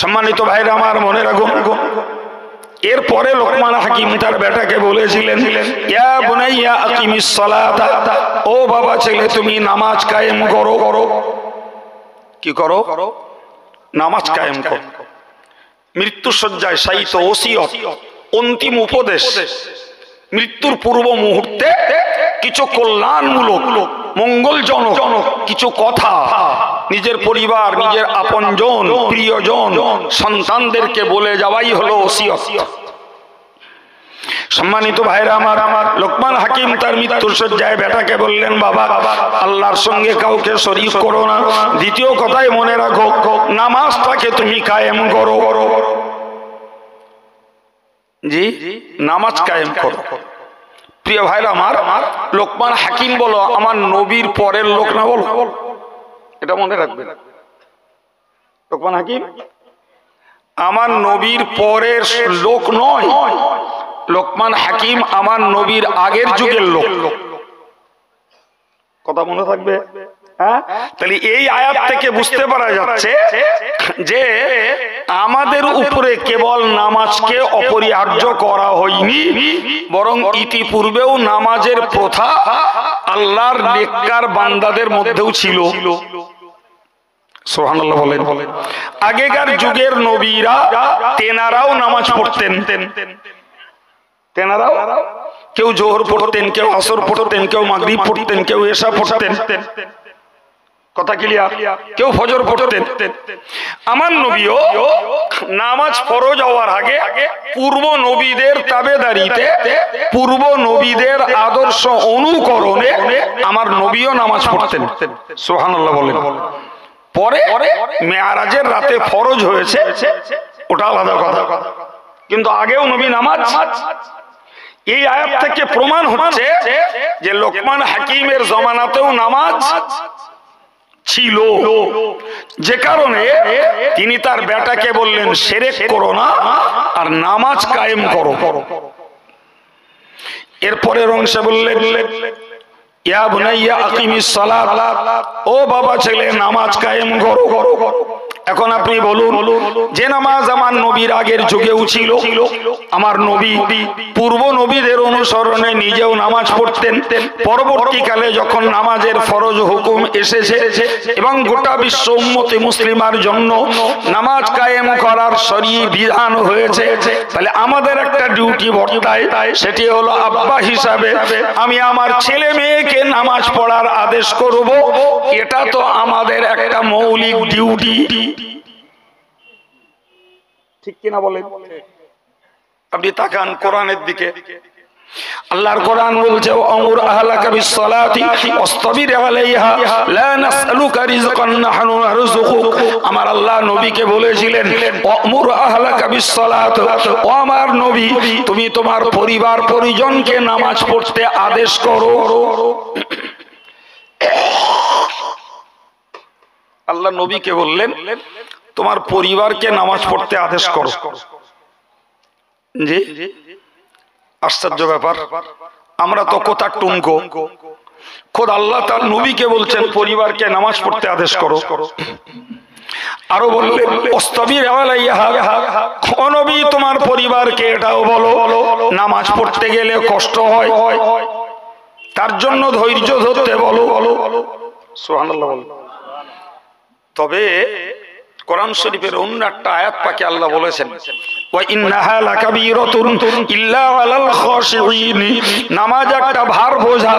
সম্মানিত ভাইরা আমার, মনে রাখুন, এরপরে লোকমান হাকিম তার বেটাকে বলেছিলেন, ইয়া বুনাইয়া আকিমিস সালাতা, ও বাবা ছেলে তুমি নামাজ কায়েম করো। কি করো? নামাজ কায়েম করো। মৃত্যু শয্যায় শায়িত ওসিয়ত, অন্তিম উপদেশ, মৃত্যুর পূর্ব মুহূর্তে কিছু কল্যাণমূলক মঙ্গলজনক কিছু কথা নিজের পরিবার, নিজের আপনজন, প্রিয়জন, সন্তানদেরকে বলে যাওয়াই হলো ওসিয়ত। সম্মানিত ভাইরা আমার, লোকমান হাকিম তার মৃত্যুর শয্যায় বেটাকে বললেন, বাবা আল্লাহর সঙ্গে কাউকে শরীক করো না। দ্বিতীয় কথাই মনে রাখো, নামাজটাকে তুমি কায়েম করো। জি, নামাজ কায়েম করো। প্রিয় ভাইরা আমার, লোকমান হাকিম বলো আমার নবীর পরের লোক না, বলো এটা মনে রাখবেন। লোকমান হাকিম আমার নবীর পরের লোক নয়, লোকমান হাকিম আমার নবীর আগের যুগের লোক। কথা মনে থাকবে? হ্যাঁ, তাহলে এই আয়াত থেকে বুঝতে পারা যাচ্ছে যে আমাদের উপরে কেবল নামাজকে অপরিহার্য করা হয়নি, বরং ইতিপূর্বেও নামাজের প্রথা আল্লাহর নেককার বান্দাদের মধ্যেও ছিল। সুবহানাল্লাহ বলেন। আগেকার যুগের নবীরা তেনারাও নামাজ পড়তেন। তেনারাও কেউ জোহর পড়তেন, কেউ আসর পড়তেন, কেউ মাগরিব পড়তেন, কেউ এশা পড়তেন। কথা ক্লিয়ার? কেউ ফজর পড়তেন। আমার নবীও নামাজ ফরজ হওয়ার আগে পূর্ব নবীদের তাবেদারিতে, পূর্ব নবীদের আদর্শ অনুকরণে আমার নবীও নামাজ পড়তেন। সুবহানাল্লাহ বলেন। পরে মেরাজের রাতে ফরজ হয়েছে, ওটা আলাদা কথা, কিন্তু আগেও নবী নামাজ। এই আয়াত থেকে প্রমাণ হচ্ছে যে লোকমান হাকিমের জমানাতেও নামাজ ছিল, যে কারণে তিনি তার বেটাকে বললেন শিরক করো না আর নামাজ কায়েম করো। এরপরের অংশে বললেন, ইয়া বুনাইয়া আকিমিস সালাত, ও বাবা ছেলে নামাজ কায়েম করো। এখন আপনি বলুন, যে নামাজ আমার নবীর আগের যুগেও ছিল, আমার নবী পূর্ব নবীদের অনুসরণে নিজেও নামাজ পড়তেন, পরবর্তীকালে যখন নামাজের ফরজ হুকুম এসেছে এবং গোটা বিশ্ব উম্মতে মুসলিমার জন্য নামাজ কায়েম করার শরঈ বিধান হয়েছে, তাহলে আমাদের একটা ডিউটি বর্তায়, সেটি হলো আব্বা হিসাবে আমি আমার ছেলে মেয়েকে নামাজ পড়ার আদেশ করব। এটা তো আমাদের একটা মৌলিক ডিউটি, ঠিক কিনা বলেন? আপনি তাকান কোরআনের দিকে, আল্লাহর কোরআন বলছে, আমুর আহলাকা বিসসালাতি ওয়াসতাবির আলাইহা লা নাসআলুকা রিজকান নাহনু নারযুকুক। আমার আল্লাহ নবীকে বলেছিলেন, আমুর আহলাকা বিসসালাত, ও আমার নবী তুমি তোমার পরিবার পরিজনকে নামাজ পড়তে আদেশ করো। আল্লাহ নবীকে বললেন তোমার পরিবারকে নামাজ পড়তে আদেশ করো। জি, আশ্চর্য ব্যাপার, আমরা তো কোথা টুনকো, খোদ আল্লাহ তার নবীকে বলছেন পরিবারকে নামাজ পড়তে আদেশ করো। আরো বললেন ওয়াসতাবির আলাইহা, ও নবী তোমার পরিবারকে এটাও বলো নামাজ পড়তে গেলে কষ্ট হয়, তার জন্য ধৈর্য ধরতে বলো। সুবহানাল্লাহ বলো। তবে কোরআন শরীফের অন্য একটা আয়াত পাকে আল্লাহ বলেছেন, ওয়া ইন্নাহা লাকাবীরাতুন ইল্লা আলাল খাশিঈন, নামাজ একটা ভার বোঝা,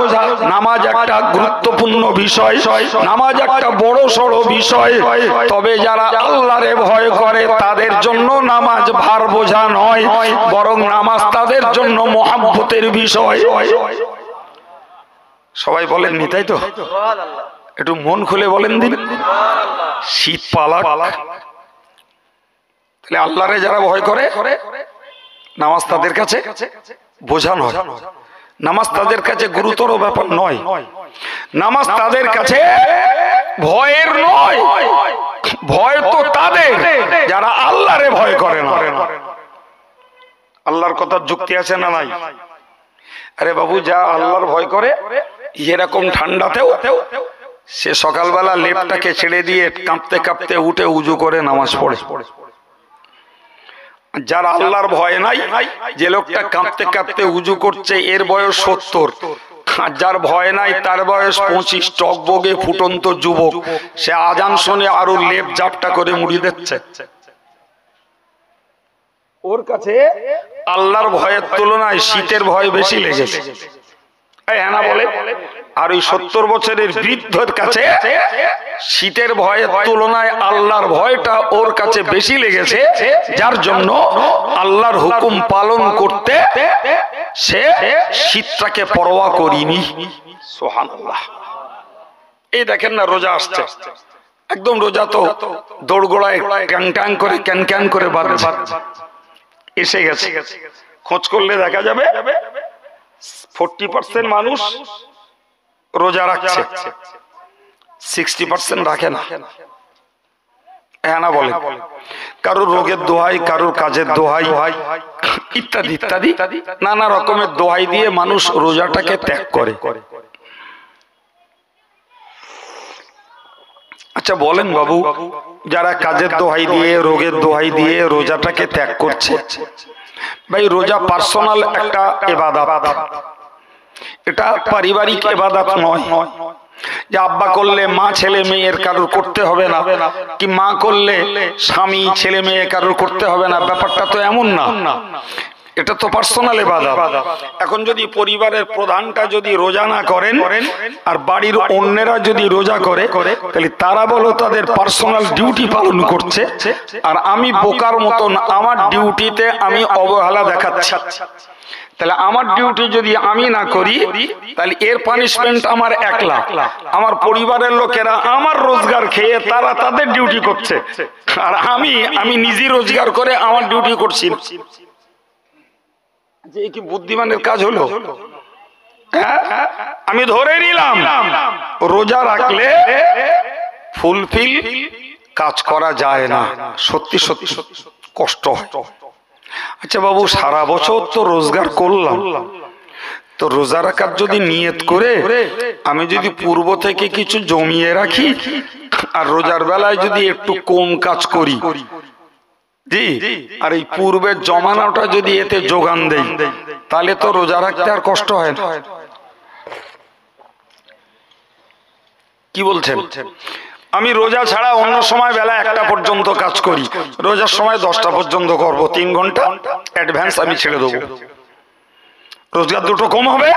নামাজ একটা গুরুত্বপূর্ণ বিষয়, নামাজ একটা বড় সড় বিষয়, তবে যারা আল্লাহরে ভয় করে তাদের জন্য নামাজ ভার বোঝা নয়, বরং নামাজ তাদের জন্য মহব্বতের বিষয়। সবাই বলেননি তাই তো? একটু মন খুলে বলেন দিন। শীত পালা, তাহলে আল্লাহরে যারা ভয় করে নামাজ তাদের কাছে বোঝা নয়, নামাজ তাদের কাছে গুরুতর ব্যাপার নয়, নামাজ তাদের কাছে ভয়ের নয়। ভয় তো তাদের যারা আল্লাহরে ভয় করে না। আল্লাহর কথার যুক্তি আছে না নাই? আরে বাবু, যা আল্লাহর ভয় করে এরকম ঠান্ডাতেও সে সকালবেলা লেপটাকে ছেড়ে দিয়ে কাঁপতে কাঁপতে উঠে উজু করে নামাজ পড়ে। যার আল্লাহর ভয় নাই, যে লোকটা কাঁপতে কাঁপতে উজু করছে এর বয়স 70, আর যার ভয় নাই তার বয়স 25, টকবগে ফুটন্ত যুবক, সে আজান শুনে আরো লেপ জাপটা করে মুড়ি দিচ্ছে। ওর কাছে আল্লাহর ভয়ের তুলনায় শীতের ভয় বেশি লেগেছে, হ্যাঁ বলে। আর ওই 70 বছরের বৃদ্ধের কাছে শীতের ভয়ের তুলনায় আল্লাহর ভয়টা ওর কাছে বেশি লেগেছে, যার জন্য আল্লাহর হুকুম পালন করতে সে শীতটাকে পরোয়া করিনি। সুবহানাল্লাহ। এই দেখেন না, রোজা আসছে, একদম রোজা তো দৌড়গোড়ায় ক্যাং ক্যাং করে ক্যান ক্যান করে বাঁধছে, এসে গেছে। খোঁজ করলে দেখা যাবে 40% মানুষ রোজা রাখছে, 60% রাখে না। হ্যাঁ না বলে, কারোর রোগের দোহাই, কারোর কাজের দোহাই, ইত্যাদি ইত্যাদি নানা রকমের দোহাই দিয়ে মানুষ রোজাটাকে ত্যাগ করে। আচ্ছা বলেন বাবু, যারা কাজের দোহাই দিয়ে, রোগের দোহাই দিয়ে রোজাটাকে ত্যাগ করছে, ভাই রোজা পার্সোনাল একটা ইবাদত, এটা পারিবারিক ইবাদত নয় যে আব্বা করলে মা ছেলে মেয়ের কারোর করতে হবে না, কি মা করলে স্বামী ছেলে মেয়ে কারোর করতে হবে না, ব্যাপারটা তো এমন না। এটা তো পার্সোনাল ইবাদত। এখন যদি পরিবারের প্রধানটা যদি রোজা না করেন আর বাড়ির অন্যেরা যদি রোজা করে, তাহলে তারা বলো তাদের পার্সোনাল ডিউটি পালন করছে, আর আমি বোকার মতন আমার ডিউটিতে আমি অবহেলা দেখাচ্ছি। তাহলে আমার ডিউটি যদি আমি না করি, তাহলে এর পানিশমেন্ট আমার একলা, আমার পরিবারের লোকেরা আমার রোজগার খেয়ে তারা তাদের ডিউটি করছে, আর আমি নিজে রোজগার করে আমার ডিউটি করছি। যে কি বুদ্ধিমানের কাজ হলো? আমি ধরে নিলাম রোজা রাখলে ফুলফিল কাজ করা যায় না, সত্যি সত্যি কষ্ট হয়। আচ্ছা বাবু, সারা বছর তো রোজগার করলাম, তো রোজা রাখার যদি নিয়ত করে আমি যদি পূর্ব থেকে কিছু জমিয়ে রাখি আর রোজার বেলায় যদি একটু কম কাজ করি, জি, আর এই পূর্বের জমানোটা যদি এতে যোগান দেই, তাহলে তো রোজা রাখতে আর কষ্ট হয় না। কি বলছেন? আমি রোজা ছাড়া অন্য সময় বেলা 1টা পর্যন্ত কাজ করি, রোজার সময় 10টা পর্যন্ত করব, 3 ঘন্টা অ্যাডভান্স আমি ছেড়ে দেবো। রোজগার দুটো কম হবে,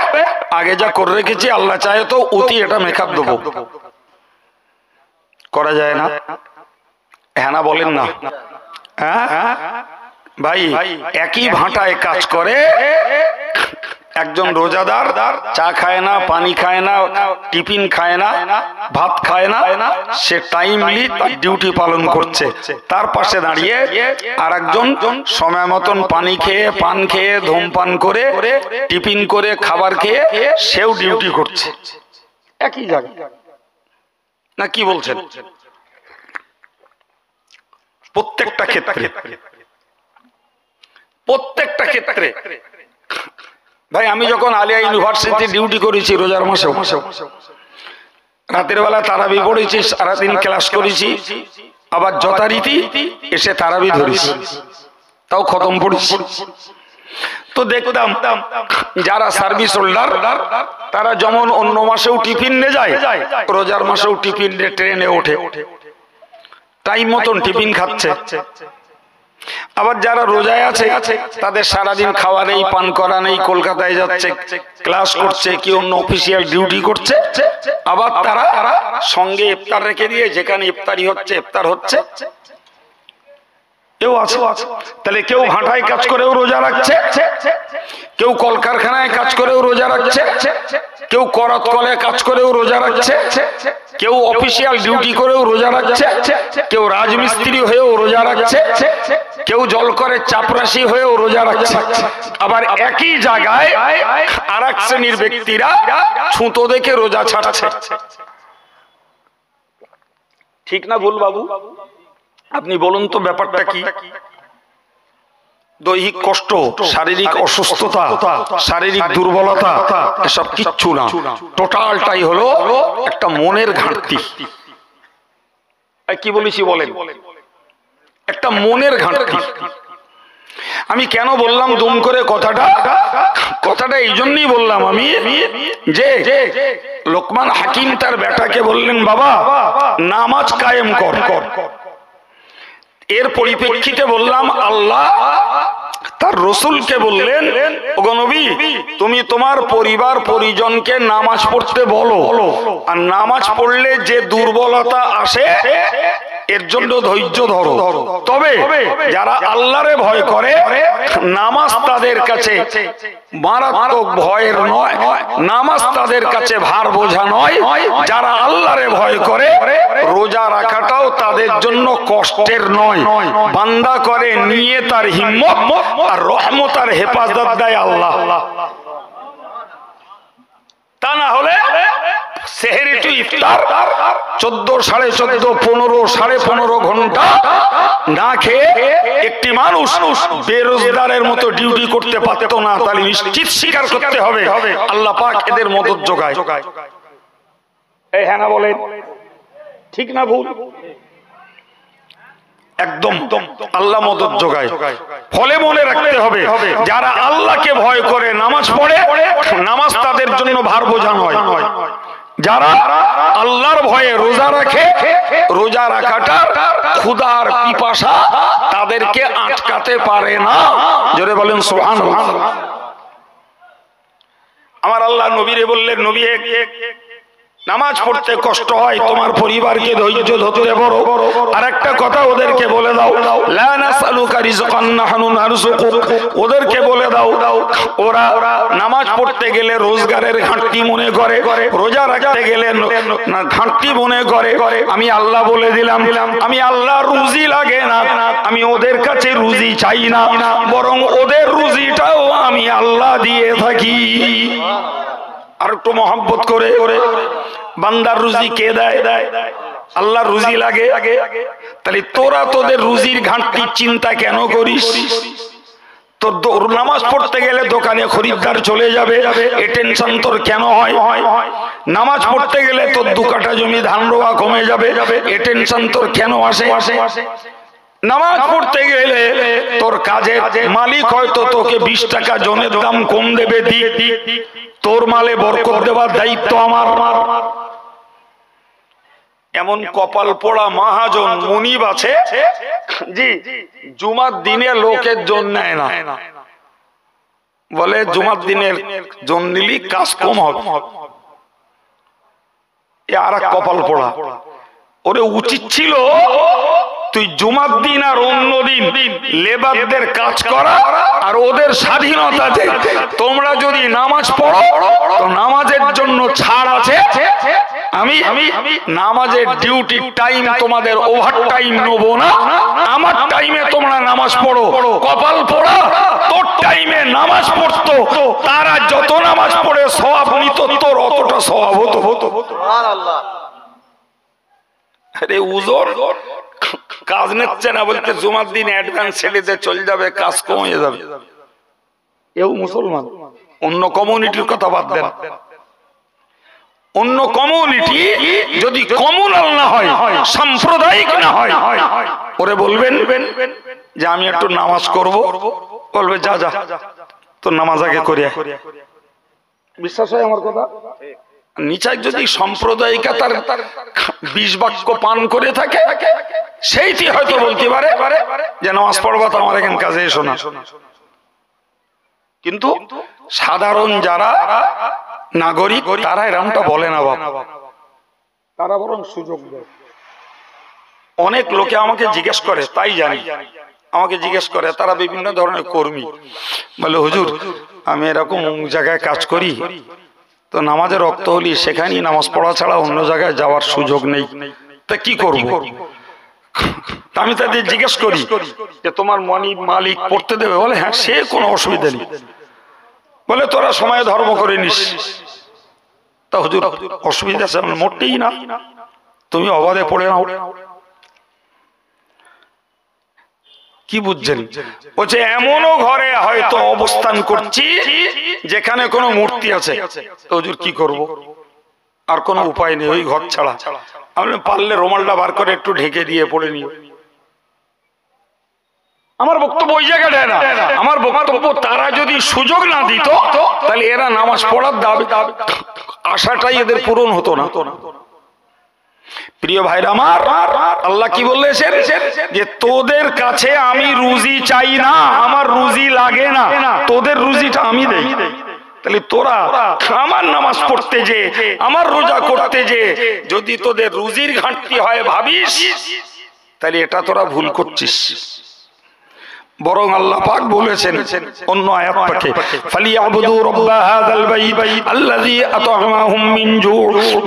আগে যা করে রেখেছি আল্লাহ চাহে তো অতি এটা মেকআপ দেবো। করা যায় না? হ্যাঁ না বলেন না? হ্যাঁ ভাই, একই ভাঁটায় কাজ করে একজন রোজাদার চা খায় না, পানি খায় না, টিফিন খায় না, ভাত খায় না, সে টাইমলি ডিউটি পালন করছে। তার পাশে দাঁড়িয়ে আর একজন সময় মতন পানি খেয়ে, পান খেয়ে, ধূমপান করে, টিফিন করে, খাবার খেয়ে সেও ডিউটি করছে একই জায়গায়। না কি বলছেন? প্রত্যেকটা ক্ষেত্রে, প্রত্যেকটা ক্ষেত্রে। ভাই আমি যখন আলিয়া ইউনিভার্সিটি ডিউটি করেছি রোজার মাসে, রাতের বেলা তারাবি পড়েছি, সারাদিন ক্লাস করেছি, আবার যথারীতি এসে তারাবি ধরেছি, তাও খতম পড়েছি। তো দেখতাম যারা সার্ভিস হোল্ডার তারা যেমন অন্য মাসেও টিফিন নিয়ে যায়, রোজার মাসেও টিফিন নিয়ে ট্রেনে ওঠে, টাইম মতন টিফিন খাচ্ছে। আবার যারা রোজায় আছে তাদের সারাদিন খাওয়া নেই, পান করা নেই, কলকাতায় যাচ্ছে, ক্লাস করছে, কি অন্য অফিসিয়াল ডিউটি করছে, আবার তারা সঙ্গে ইফতার রেখে দিয়ে যেখানে ইফতারি হচ্ছে, ইফতার হচ্ছে, কেউ আছে। তাহলে কেউ ভাটায় কাজ করেও রোজা রাখছে, কেউ কলকারখানায় কাজ করেও রোজা রাখছে, কেউ করাত কলে কাজ করেও রোজা রাখছে, কেউ অফিসিয়াল ডিউটি করেও রোজা রাখছে, কেউ রাজমিস্ত্রি হয়েও রোজা রাখছে, কেউ জল করে চাপরাশি হয়েও রোজা রাখছে। আবার একই জায়গায় আর এক শ্রেণীর ব্যক্তিরা ছুতো দেখে রোজা ছাড়ছে। ঠিক না ভুল বাবু? আপনি বলুন তো ব্যাপারটা কি? দৈহিক কষ্ট, শারীরিক অসুস্থতা, শারীরিক দুর্বলতা, এসব কিচ্ছু না, টোটালটাই হলো একটা মনের ঘাটতি। কি বলেছি বলেন? একটা মনের ঘাটতি। আমি কেন বললাম দুম করে কথাটা এই জন্যই বললাম আমি, যে লোকমান হাকিম তার বেটাকে বললেন, বাবা নামাজ কায়েম কর। এর পরিপ্রেক্ষিতে বললাম, আল্লাহ তার রসুলকে বললেন, ওগো নবী, তুমি তোমার পরিবার পরিজনকে নামাজ পড়তে বলো, আর নামাজ পড়লে যে দুর্বলতা আসে এর জন্য ধৈর্য ধরো। তবে যারা আল্লাহরে ভয় করে, নামাজ তাদের কাছে মারাত্মক ভয়ের নয়, নামাজ তাদের কাছে ভার বোঝা নয়। যারা আল্লাহরে ভয় করে, রোজা রাখাটাও তাদের জন্য কষ্টের নয়। বান্দা করে নিয়ে তার হিম্মত, আর রহমত আর হেফাজত দেয় আল্লাহ। তা না হলে সেহরি টু ইফতার 14, 14.5, 15, 15.5 ঘন্টা না খেয়ে একটি মানুষ বেরোজগারের মতো ডিউটি করতে পারত না। তাহলে নিশ্চিত স্বীকার করতে হবে আল্লাহ পাক এদের মদদ যোগায়। এই হ্যাঁ না বলেন, ঠিক না ভুল? একদম আল্লাহ মদদ যোগায়। ফলে মনে রাখতে হবে, যারা আল্লাহকে ভয় করে নামাজ পড়ে, নামাজ তাদের জন্য ভার বোঝা নয়। যারা আল্লাহর ভয়ে রোজা রাখে, রোজা রাখাটা ক্ষুধার পিপাসা তাদেরকে আটকাতে পারে না। জোরে বলেন সুবহানাল্লাহ। আমার আল্লাহ নবীরে বললেন, নবী নামাজ পড়তে কষ্ট হয়, তোমার পরিবারকে ধৈর্য ধরতে বলো। আর একটা কথা ওদেরকে বলে দাও, লা নাসআলুকা রিজকান নাহনু নারযুকুক। ওদেরকে বলে দাও, ওরা নামাজ পড়তে গেলে রোজগারের ঘাটতি মনে করে, রোজা রাখতে গেলে ঘাটতি মনে করে। আমি আল্লাহ বলে দিলাম, আমি আল্লাহ রুজি লাগে না, আমি ওদের কাছে রুজি চাই না, বরং ওদের রুজিটাও আমি আল্লাহ দিয়ে থাকি। আর একটু মহব্বত করে, বান্দার রুজি কে দেয়? আল্লাহর রুজি লাগে। তাহলে তোরা তোদের রুজির ঘাটতির চিন্তা কেন করিস? তোর নামাজ পড়তে গেলে দোকানে খরিদ্দার চলে যাবে, এ টেনশন তোর কেন হয়? নামাজ পড়তে গেলে তোর 2 কাঠা জমি ধান রোয়া কমে যাবে, এ টেনশন তোর কেন আসে? নামাজ পড়তে গেলে তোর কাজের মালিক হয়তো তোকে 20 টাকা জনের দাম কম দেবে, তোর মালে বরকত দেওয়ার দায়িত্ব আমার। এমন কপাল পোড়া মহাজন মুনিব আছে, জি জুমার দিনে লোকের জন নেয় না, বলে জুমার দিনের জন নিলি কাজ কম হবে। আর এক কপাল পোড়া, ওরে উচিত ছিল তুই জুমার দিন আর অন্য দিন লেবারদের কাজ করা, আর ওদের স্বাধীনতা দে। তোমরা যদি নামাজ পড়ো তো নামাজের জন্য ছাড় আছে, আমি নামাজের ডিউটির টাইম তোমাদের ওভার টাইম নেব না, আমার টাইমে তোমরা নামাজ পড়ো। কপাল পোড়া, তোর টাইমে নামাজ পড়তো, তারা যত নামাজ পড়ে সওয়াব নিত, তোর অতটা সওয়াব হতো। সুবহানাল্লাহ। আরে উজর কাজ নিচ্ছে না বলতে জুমার দিন অ্যাডভান্স ছেলেদের চলে যাবে, কাজ কমে যাবে। এও মুসলমান। অন্য কমিউনিটির কথা বাদ দেন, অন্য কমিউনিটি যদি কমিউনাল না হয়, সাম্প্রদায়িক না হয়, ওরে বলবেন যে আমি একটু নামাজ করব, বলবে যা যা তোর নামাজ আগে করে। বিশ্বাস হয় আমার কথা? নিচাই যদি সাম্প্রদায়িকা তার 20 বাক্য পান করে থাকে, সেইটি হয়তো বলতে পারে যে নামাজ পড়বা তো আমার এখানে কাজে এসো না। কিন্তু সাধারণ যারা নাগরিক তারা এরকমটা বলে না বাবা, তারা বরং সুযোগ দেয়। অনেক লোকে আমাকে জিজ্ঞেস করে, তাই জানি আমাকে জিজ্ঞেস করে, তারা বিভিন্ন ধরনের কর্মী, বলে হুজুর আমি এরকম জায়গায় কাজ করি, তো নামাজের রক্ত হলি সেখানেই নামাজ পড়া ছাড়া অন্য জায়গায় যাওয়ার সুযোগ নেই, তা কি করব? আমি তাদের জিজ্ঞেস করি যে তোমার মালিক পড়তে দেবে? বলে হ্যাঁ, সে কোনো অসুবিধা নেই। বলে তোরা সময় ধর্ম করে নিস। তা হুজুর অসুবিধা আছে? মোটেই না, তুমি অবাধে পড়ে নাও। কি বুঝছেন? বলছে এমনও ঘরে হয়তো অবস্থান করছি যেখানে কোনো মূর্তি আছে, তো হুজুর কি করব? আর কোনো উপায় নেই ওই ঘর ছাড়া। আমি পারলে রুমালটা বার করে একটু ঢেকে দিয়ে পড়ে নিও। আমার বক্তব্য ওই জায়গাটা না, আমার বক্তব্য তারা যদি সুযোগ না দিত তাহলে এরা নামাজ পড়ার দাবি আশাটাই এদের পূরণ হতো না। প্রিয় ভাইরা আমার, আল্লাহ কি বলেছেন যে তোদের কাছে আমি রুজি চাই না, আমার রুজি লাগে না, তোদের রুজিটা আমি দেই। তাহলে তোরা আমার নামাজ পড়তে যে, আমার রোজা করতে যে যদি তোদের রুজির ঘাটতি হয় ভাবিস, তাহলে এটা তোরা ভুল করছিস। বরং আল্লাহ পাক বলেছেন অন্য আয়াত পাকে, ফালিয়াবুদু রাব্ব হাযাল বাইত আল্লাযী আত'আমাহুম মিন জু'।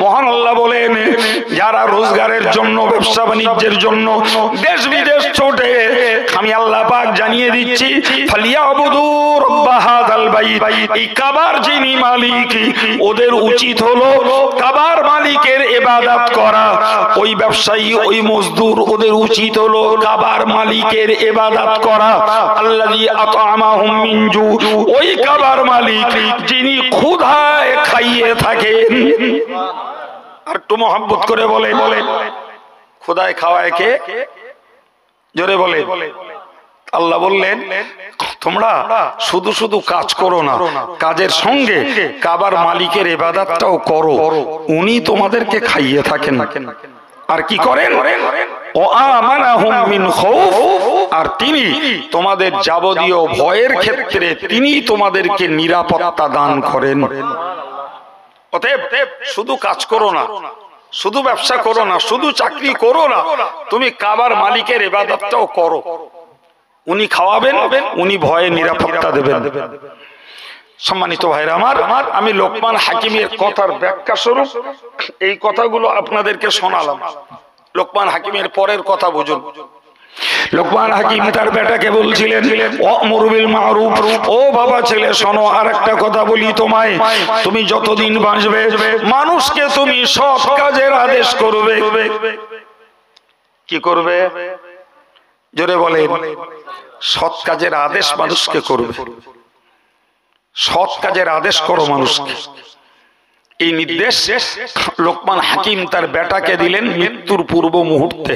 মহান আল্লাহ বলেন, যারা রোজগারের জন্য, ব্যবসা বাণিজ্যের জন্য দেশ বিদেশ ছোটে, আমি আল্লাহ পাক জানিয়ে দিচ্ছি, ফালিয়াবুদু রাব্ব হাযাল বাইত, এই কাবার যিনি মালিক, ওদের উচিত হলো কাবার মালিকের ইবাদত করা। ওই ব্যবসায়ী, ওই মজদুর, ওদের উচিত হলো কাবার মালিকের ইবাদত করা। আল্লাযী আত'আমাহুম মিন জু', ওই কাবার মালিক যিনি ক্ষুধায় খাইয়ে থাকেন। আর একটু মহব্বত করে বলে, ক্ষুধায় খাওয়ায় কে? জোরে বলে। আল্লাহ বললেন, তোমরা শুধু শুধু কাজ করো না, কাজের সঙ্গে কাবার মালিকের ইবাদতটাও করো, উনি তোমাদেরকে খাইয়ে থাকেন। আর কি করেন? আর তিনি তোমাদের যাবতীয় ভয়ের ক্ষেত্রে তিনি তোমাদেরকে নিরাপত্তা দান করেন। অতএব শুধু কাজ করো না, শুধু ব্যবসা করো না, শুধু চাকরি করো না, তুমি কাবার মালিকের ইবাদতটাও করো, উনি খাওয়াবেন, উনি ভয়ে নিরাপত্তা দেবেন। সম্মানিত ভাইরা আমার, আমি লোকমান হাকিমের কথার ব্যাখ্যা স্বরূপ এই কথাগুলো আপনাদেরকে শোনালাম। লোকমান হাকিমের পরের কথা বুঝুন। লোকমান হাকিম তার বেটাকে বলছিলেন, ওয়া'মুর বিল মা'রুফ, ও বাবা ছেলে শোনো, আর একটা কথা বলি তোমায়, তুমি যতদিন বাঁচবে মানুষকে তুমি সৎ কাজের আদেশ করবে। কি করবে? জোরে বলেন। সৎ কাজের আদেশ মানুষকে করবে, সৎ কাজের আদেশ করো মানুষকে। এই নির্দেশ লোকমান হাকিম তার বেটাকে দিলেন মৃত্যুর পূর্ব মুহূর্তে।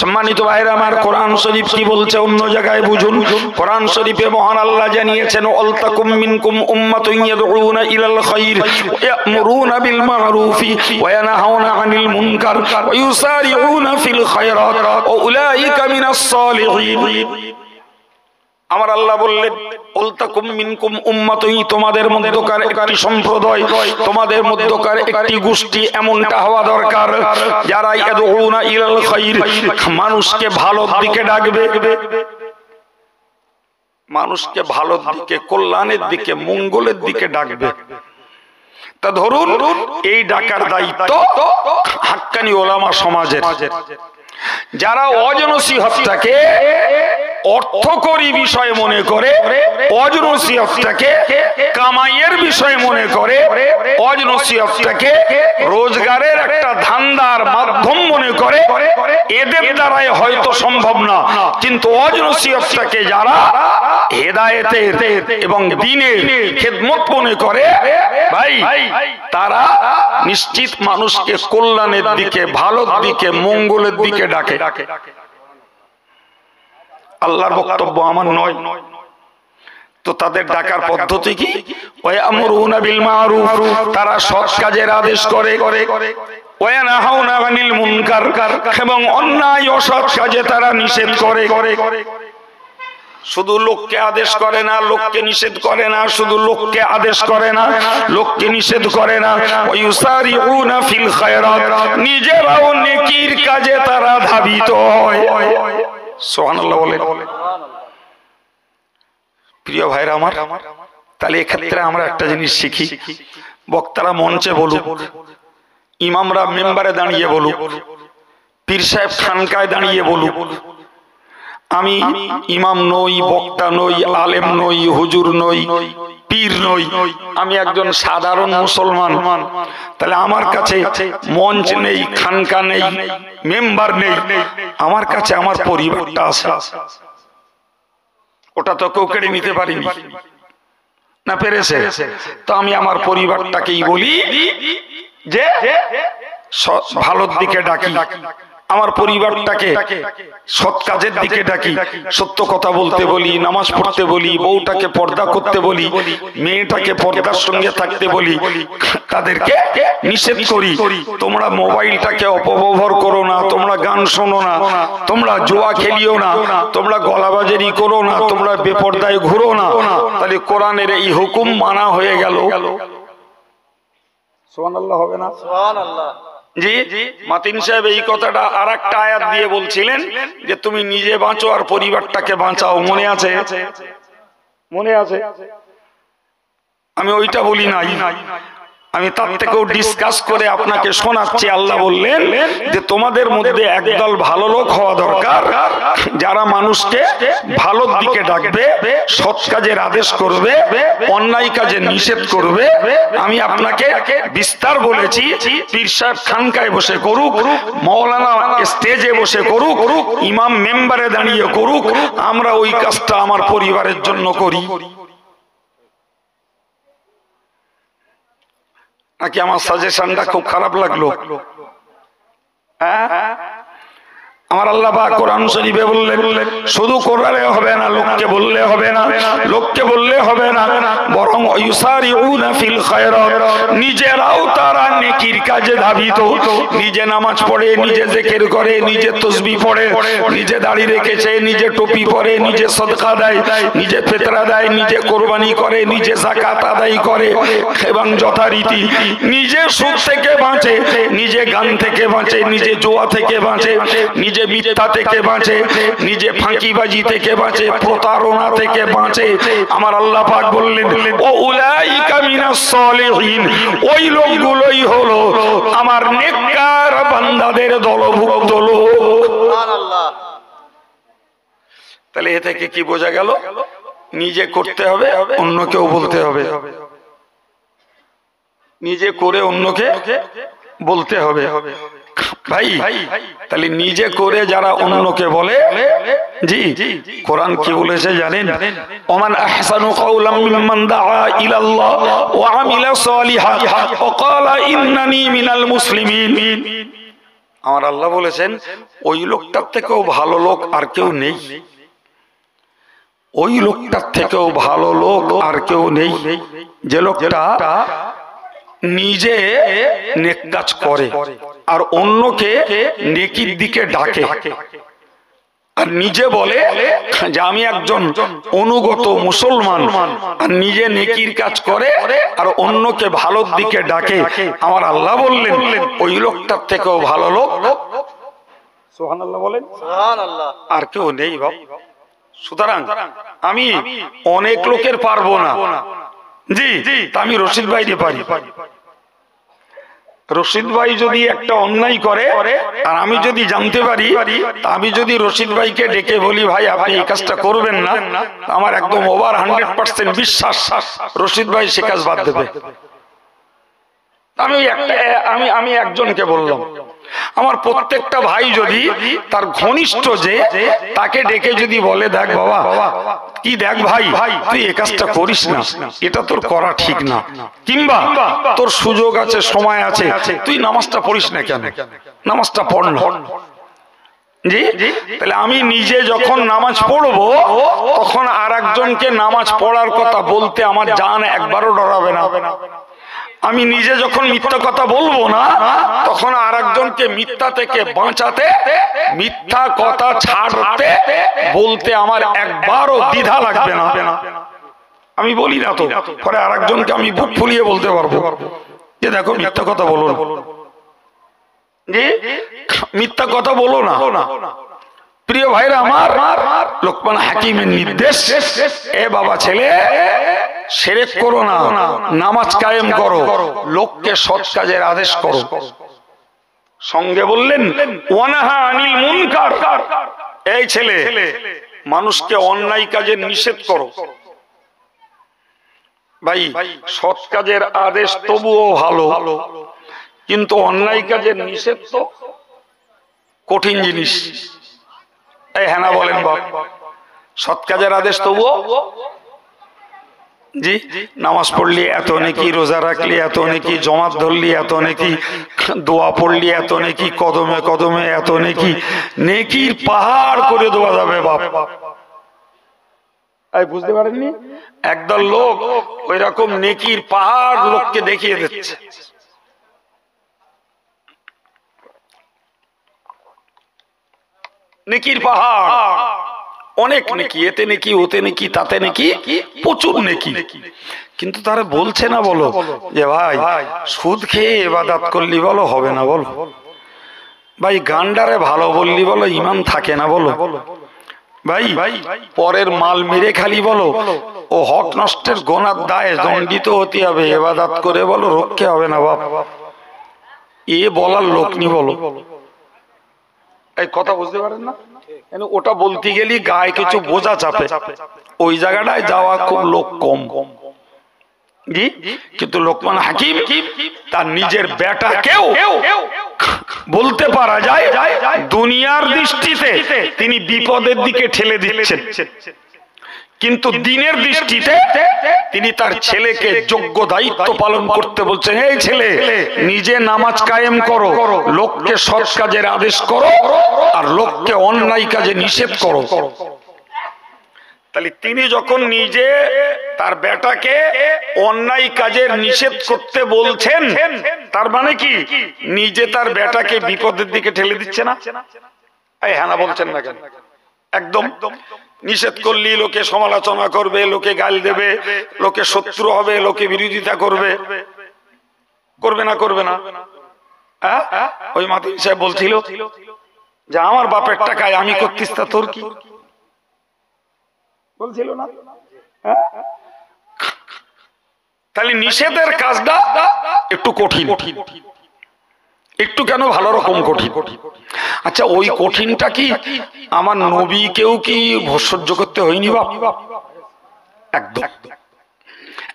সম্মানিত ভাইরা আমার, কোরআন শরীফ কি বলছে অন্য জায়গায় বুঝুন। কোরআন শরীফে মহান আল্লাহ জানিয়েছেন, ওয়ালতাকুম মিনকুম উম্মাতুন ইয়াদউনা ইলাল খায়র ওয়া ইয়া'মুরুনা বিল মা'রুফি ওয়া ইয়ানহাউনা আনিল মুনকার ওয়া ইউসারিউনা ফিল খায়রাত ওয়া উলাইকা মিনাস সালিহিন। আমার আল্লাহ বললেন, ওয়ালতাকুম মিনকুম উম্মাতুন, তোমাদের মধ্যকার একটি সম্প্রদায়, তোমাদের মধ্যকার একটি গোষ্ঠী এমনটা হওয়া দরকার যারা ইয়াদউনা ইলাল খায়র, মানুষকে ভালোর দিকে ডাকবে, মানুষকে ভালোর দিকে, কল্যাণের দিকে, মঙ্গলের দিকে ডাকবে। তা ধরুন এই ডাকার দায়িত্ব হাক্কানি ওলামা সমাজের। যারা অজনসিহতটাকে অর্থকরী বিষয় মনে করে, অজনসিহতটাকে কামাইয়ের বিষয় মনে করে, অজনসিহতটাকে রোজগারের একটা ধান্দার মাধ্যম মনে করে, এদের দ্বারাই হয়তো সম্ভব না। কিন্তু অজনসিহতটাকে যারা হেদায়েতের এবং দ্বীনের খেদমত মনে করে, ভাই তারা নিশ্চিত মানুষকে কল্যাণের দিকে, ভালোর দিকে, মঙ্গলের দিকে ডাকে। আল্লাহর বক্তব্য আমার নয়। তো তাদের ডাকার পদ্ধতি কি? ওয়া'মুরুনা বিল মা'রুফ, তারা সৎ কাজের আদেশ করে, ওয়া ইয়ানহাউনা আনিল মুনকার, এবং অন্যায় অসৎ কাজে তারা নিষেধ করে। শুধু লোককে আদেশ করে না, লোককে নিষেধ করে না, শুধু লোককে আদেশ করে না, লোককে নিষেধ করে না, ওয়া ইউসারিউনা ফিল খায়রাত, নিজেরাও নেকির কাজে তারা ধাবিত হয়। সুবহানাল্লাহ বলেন। প্রিয় ভাইরা আমার, তাহলে এক্ষেত্রে আমরা একটা জিনিস শিখি, বক্তারা মঞ্চে বলুক, ইমামরা মেম্বারে দাঁড়িয়ে বলুক, পীর সাহেব খানকায় দাঁড়িয়ে বলুক, আমি ইমাম নই, বক্তা নই, আলেম নই, হুজুর নই, পীর নই, আমি একজন সাধারণ মুসলমান। তাহলে আমার কাছে মঞ্চ নেই, খানকা নেই, মেম্বার নেই, আমার কাছে আমার পরিবারটা আছে। ওটা তো কেউ কেড়ে নিতে পারিনি না, পেরেছে? তো আমি আমার পরিবারটাকেই বলি যে ভালোর দিকে ডাকি, আমার পরিবারটাকে সৎ কাজের দিকে ডাকি, সত্য কথা বলতে বলি, নামাজ পড়তে বলি, বউটাকে পর্দা করতে বলি, মেয়েটাকে পর্দার সঙ্গে থাকতে বলি, তাদেরকে নিষেধ করি তোমরা মোবাইলটাকে অপব্যবহার করো না, তোমরা গান শোনো না, তোমরা জুয়া খেলিও না, তোমরা গলাবাজারি করো না, তোমরা বেপর্দায় ঘুরো না, তাহলে কোরআনের এই হুকুম মানা হয়ে গেল। সুবহানাল্লাহ হবে না? সুবহানাল্লাহ। জি মাতিন সাহেব এই কথাটা আর একটা আয়াত দিয়ে বলছিলেন যে তুমি নিজে বাঁচো আর পরিবারটাকে বাঁচাও, মনে আছে? মনে আছে? আমি ওইটা বলি নাই, আমি তার থেকেও ডিসকাস করে আপনাকে শোনাচ্ছি। আল্লাহ বললেন যে তোমাদের মধ্যে একদল ভালো লোক হওয়া দরকার, যারা মানুষকে ভালোর দিকে ডাকবে, সৎ কাজের আদেশ করবে, অন্যায় কাজে নিষেধ করবে। আমি আপনাকে বিস্তার বলেছি, পীর সাহেব খানকায় বসে করুক, মাওলানা স্টেজে বসে করুক, ইমাম মেম্বারে দাঁড়িয়ে করুক, আমরা ওই কাজটা আমার পরিবারের জন্য করি। নাকি আমার সাজেশনটা খুব খারাপ লাগলো? হ্যাঁ, আমার আল্লাহ পাক কোরআন শরীফে বললেন শুধু করলে হবে না, লোককে বললে হবে না, লোককে বললে হবে না, বরং ইউসারিউনা ফিল খায়রাত, নিজেরাও তারা নেকির কাজে ধাবিত। নিজে নামাজ পড়ে, নিজে জিকির করে, নিজে তাসবিহ পড়ে, নিজে দাড়ি রেখেছে, নিজে টুপি পরে, নিজে সদকা দেয়, নিজে ফিতরা দেয়, নিজে কুরবানি করে, নিজে যাকাত আদায় করে এবং যথারীতি নিজে সুদ থেকে বাঁচে, নিজে গান থেকে বাঁচে, নিজে জুয়া থেকে বাঁচে, নিজে মিথ্যা থেকে বাঁচে, নিজে ফাঁকিবাজি থেকে বাঁচে, প্রতারণা থেকে বাঁচে। আমার আল্লাহ পাক বললেন ও উলাইকা মিনাস সালিহিন, ওই লোকগুলোই হলো আমার নেককার বান্দাদের দলভুক্ত লোক। সুবহানাল্লাহ। তাহলে এ থেকে কি বোঝা গেল? নিজে করতে হবে, অন্যকেও বলতে হবে, নিজে করে অন্যকে বলতে হবে। ভাই তাহলে নিজে করে যারা অন্যকে বলে, জি কোরআন কি বলেছে জানেন? ওমান আহসানু কাওলাম মিম্মান দাআ ইলাল্লাহ ওয়া আমিলা সালিহান ওয়া ক্বালা ইন্নানি মিনাল মুসলিমিন। আমার আল্লাহ বলেছেন ওই লোকটার থেকেও ভালো লোক আর কেউ নেই, ওই লোকটার থেকেও ভালো লোক আর কেউ নেই যে লোকটা নিজে নেক কাজ করে আর অন্যকে নেকির দিকে ডাকে, আর নিজে বলে যে আমি একজন অনুগত মুসলমান, আর নিজে নেকির কাজ করে আর অন্যকে ভালোর দিকে ডাকে। আমার আল্লাহ বললেন ওই লোকটার থেকেও ভালো লোক সুবহানাল্লাহ বলেন, সুবহানাল্লাহ, আর কেউ নেই বাপ। সুতরাং আমি অনেক লোকের পারবো না, জি আমি রশিদ ভাইরে পারি। রশিদ ভাই যদি একটা অন্যায় করে আর আমি যদি জানতে পারি, আমি যদি রশিদ ভাইকে ডেকে বলি ভাই আপনি এই কাজটা করবেন না, আমার একদম ওভার 100% বিশ্বাস রশিদ ভাই সে কাজ বাদ দেবে। আমি একজনকে বললাম, আমার প্রত্যেকটা ভাই যদি তার ঘনিষ্ঠ যে তাকে ডেকে যদি বলে দেখ বাবা কি দেখ ভাই তুই এই কাজটা করিস না, এটা তোর করা ঠিক না, কিংবা তোর সুযোগ আছে, সময় আছে, তুই নামাজটা পড়িস না, কেন নামাজটা পড় না, জি তাহলে আমি নিজে যখন নামাজ পড়বো তখন আর একজনকে নামাজ পড়ার কথা বলতে আমার জান একবারও ডরাবে না। আমি নিজে যখন মিথ্যা কথা বলবো না তখন আর একজনকে মিথ্যা থেকে বাঁচাতে, মিথ্যা কথা ছাড়তে বলতে আমার একবারও দ্বিধা লাগবে না। আমি বলি না তো, পরে আর একজনকে আমি বুক ফুলিয়ে বলতে পারবো যে দেখো মিথ্যা কথা বলো না, জি মিথ্যা কথা বলো না। প্রিয় ভাইরা আমার, লোকমান হাকিমের নির্দেশ, এ বাবা ছেলে শিরক করো না, নামাজ কায়েম করো, লোককে সৎ কাজের আদেশ করো। সঙ্গে বললেন ওয়ানাহা আনিল মুনকার, এই ছেলে মানুষকে অন্যায় কাজের নিষেধ করো। ভাই সৎ কাজের আদেশ তবুও ভালো, কিন্তু অন্যায় কাজের নিষেধ তো কঠিন জিনিস। এই হ্যাঁ না বলেন বাপ, সৎ কাজের আদেশ তবুও, জি, নামাজ পড়লি এত নেকি, রোজা রাখলি এত নেকি, জমাত ধরলি এত নেকি, দোয়া পড়লি এত নেকি, কদমে কদমে এত নেকি, নেকির পাহাড় করে দেওয়া যাবে বাপ। বুঝতে পারেননি? একদল লোক ওই রকম নেকির পাহাড় লোককে দেখিয়ে দিচ্ছে। নেকির পাহাড়, অনেক নেকি, এতে নেকি, ওতে নেকি, তাতে নেকি, প্রচুর নেকি। কিন্তু তারা বলছে না বলো যে ভাই সুদ খেয়ে ইবাদত করলি বলো হবে না, বলো ভাই গান্ডারে ভালো বললি বলো ঈমান থাকে না, বলো ভাই পরের মাল মেরে খালি বলো ও হক নষ্টের গোনার দায়ে দণ্ডিত হতে হবে, ইবাদত করে বলো রক্ষে হবে না বাপ। এ বলার লোক নি বলো, এই কথা বুঝতে পারেন না? ওটা বলতে গেলি গায়ে কিছু বোঝা চাপে, ওই জায়গাটায় যাওয়া খুব লোক কম। কিন্তু লোকমান হাকিম তার নিজের বেটাকেও বলতে পারা যায় দুনিয়ার দৃষ্টিতে তিনি বিপদের দিকে ঠেলে দিচ্ছেন, কিন্তু দিনের দৃষ্টিতে তিনি তার ছেলেকে যোগ্য দায়িত্ব পালন করতে বলছেন। এই ছেলে, নিজে নামাজ কায়েম করো, লোককে সৎ কাজের আদেশ করো, আর লোককে অন্যায় কাজে নিষেধ করো। তাহলে তিনি যখন নিজে তার বেটাকে অন্যায় কাজের নিষেধ করতে বলছেন, তার মানে কি নিজে তার বেটাকে বিপদের দিকে ঠেলে দিচ্ছে না? এই হ্যাঁ না বলছেন না কেন? একদম নিষেধ করলি লোকে সমালোচনা করবে, লোকে গাল দেবে, লোকে শত্রু হবে, লোকে বিরোধিতা করবে, করবে না? করবে না? ওই মাতি সাহেব বলছিল যে আমার বাপের টাকায় আমি করতিস, তা তোর কি? বলছিল না? তাহলে নিষেধের কাজটা একটু কঠিন, একটু কেন ভালো রকম কঠিন। আচ্ছা, ওই কঠিনটা কি আমার নবীকেও কি সহ্য করতে হয়নি বাপ? একদম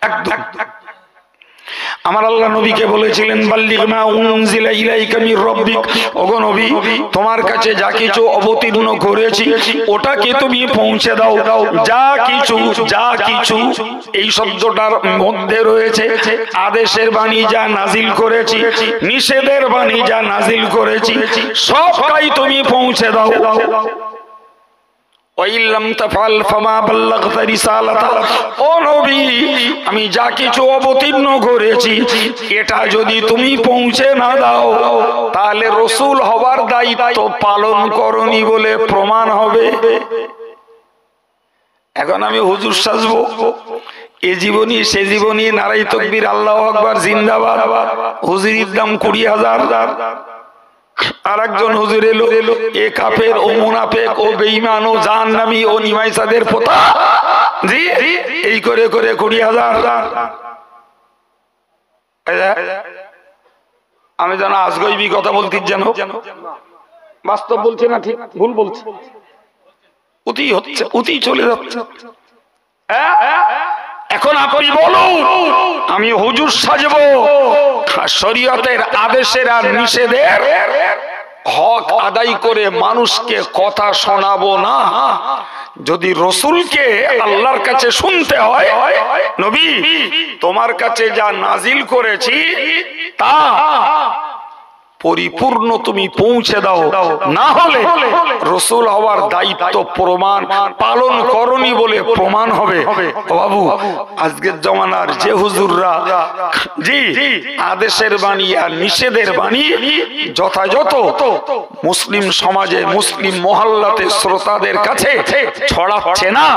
একদম। আমার আল্লাহ নবীকে বলেছিলেন বাল্লিগ মা উনজিলা ইলাইকা মির রাব্বিক, ওগো নবী তোমার কাছে যা কিছু অবতীর্ণ করেছি ওটাকে তুমি পৌঁছে দাও। যা কিছু, যা কিছু এই শব্দটার মধ্যে রয়েছে আদেশের বাণী যা নাজিল করেছি, নিষেধের বাণী যা নাজিল করেছি, সবটাই তুমি পৌঁছে দাও। আমি যা কিছু অবতীর্ণ করেছি এটা যদি তুমি পৌঁছে না দাও তাহলে রসুল হবার দায়িত্ব পালন করনি বলে প্রমাণ হবে। এখন আমি হুজুর সাজবো, এ জীবনী সে জীবনী, নারাই তাকবীর, আল্লাহু আকবার, জিন্দাবাদ, হুজুরির দাম 20,000। আর একজন হুজুর এলো, এ কাফের, ও মুনাফিক, ও বেঈমান, ও জাহান্নামী, ও নিমাইসাদের পোতা, জি এই করে করে 20,000। আমি জানা আজগইবি কথা বলতে, জানো বাস্তব বলছে না ঠিক ভুল বলছে, অতি হচ্ছে, অতি চলে যাচ্ছে। এখন আপনি বলুন, আমি হুজুর সাজবো, শরীয়তের আদেশের আর নিষেধের হক আদায় করে মানুষকে কথা শোনাবো না? যদি রসুলকে আল্লাহর কাছে শুনতে হয়, নবী তোমার কাছে যা নাজিল করেছি তা পরিপূর্ণ তুমি পৌঁছে দাও, না হলে রসুল হওয়ার দায়িত্ব প্রমাণ পালন করনি বলে প্রমাণ হবে। বাবু, আজকের জমানার যে হুজুররা জি আদেশের বাণী আর নিষেধের বাণী যথাযথ মুসলিম সমাজে, মুসলিম মহল্লাতে শ্রোতাদের কাছে ছড়াচ্ছে না,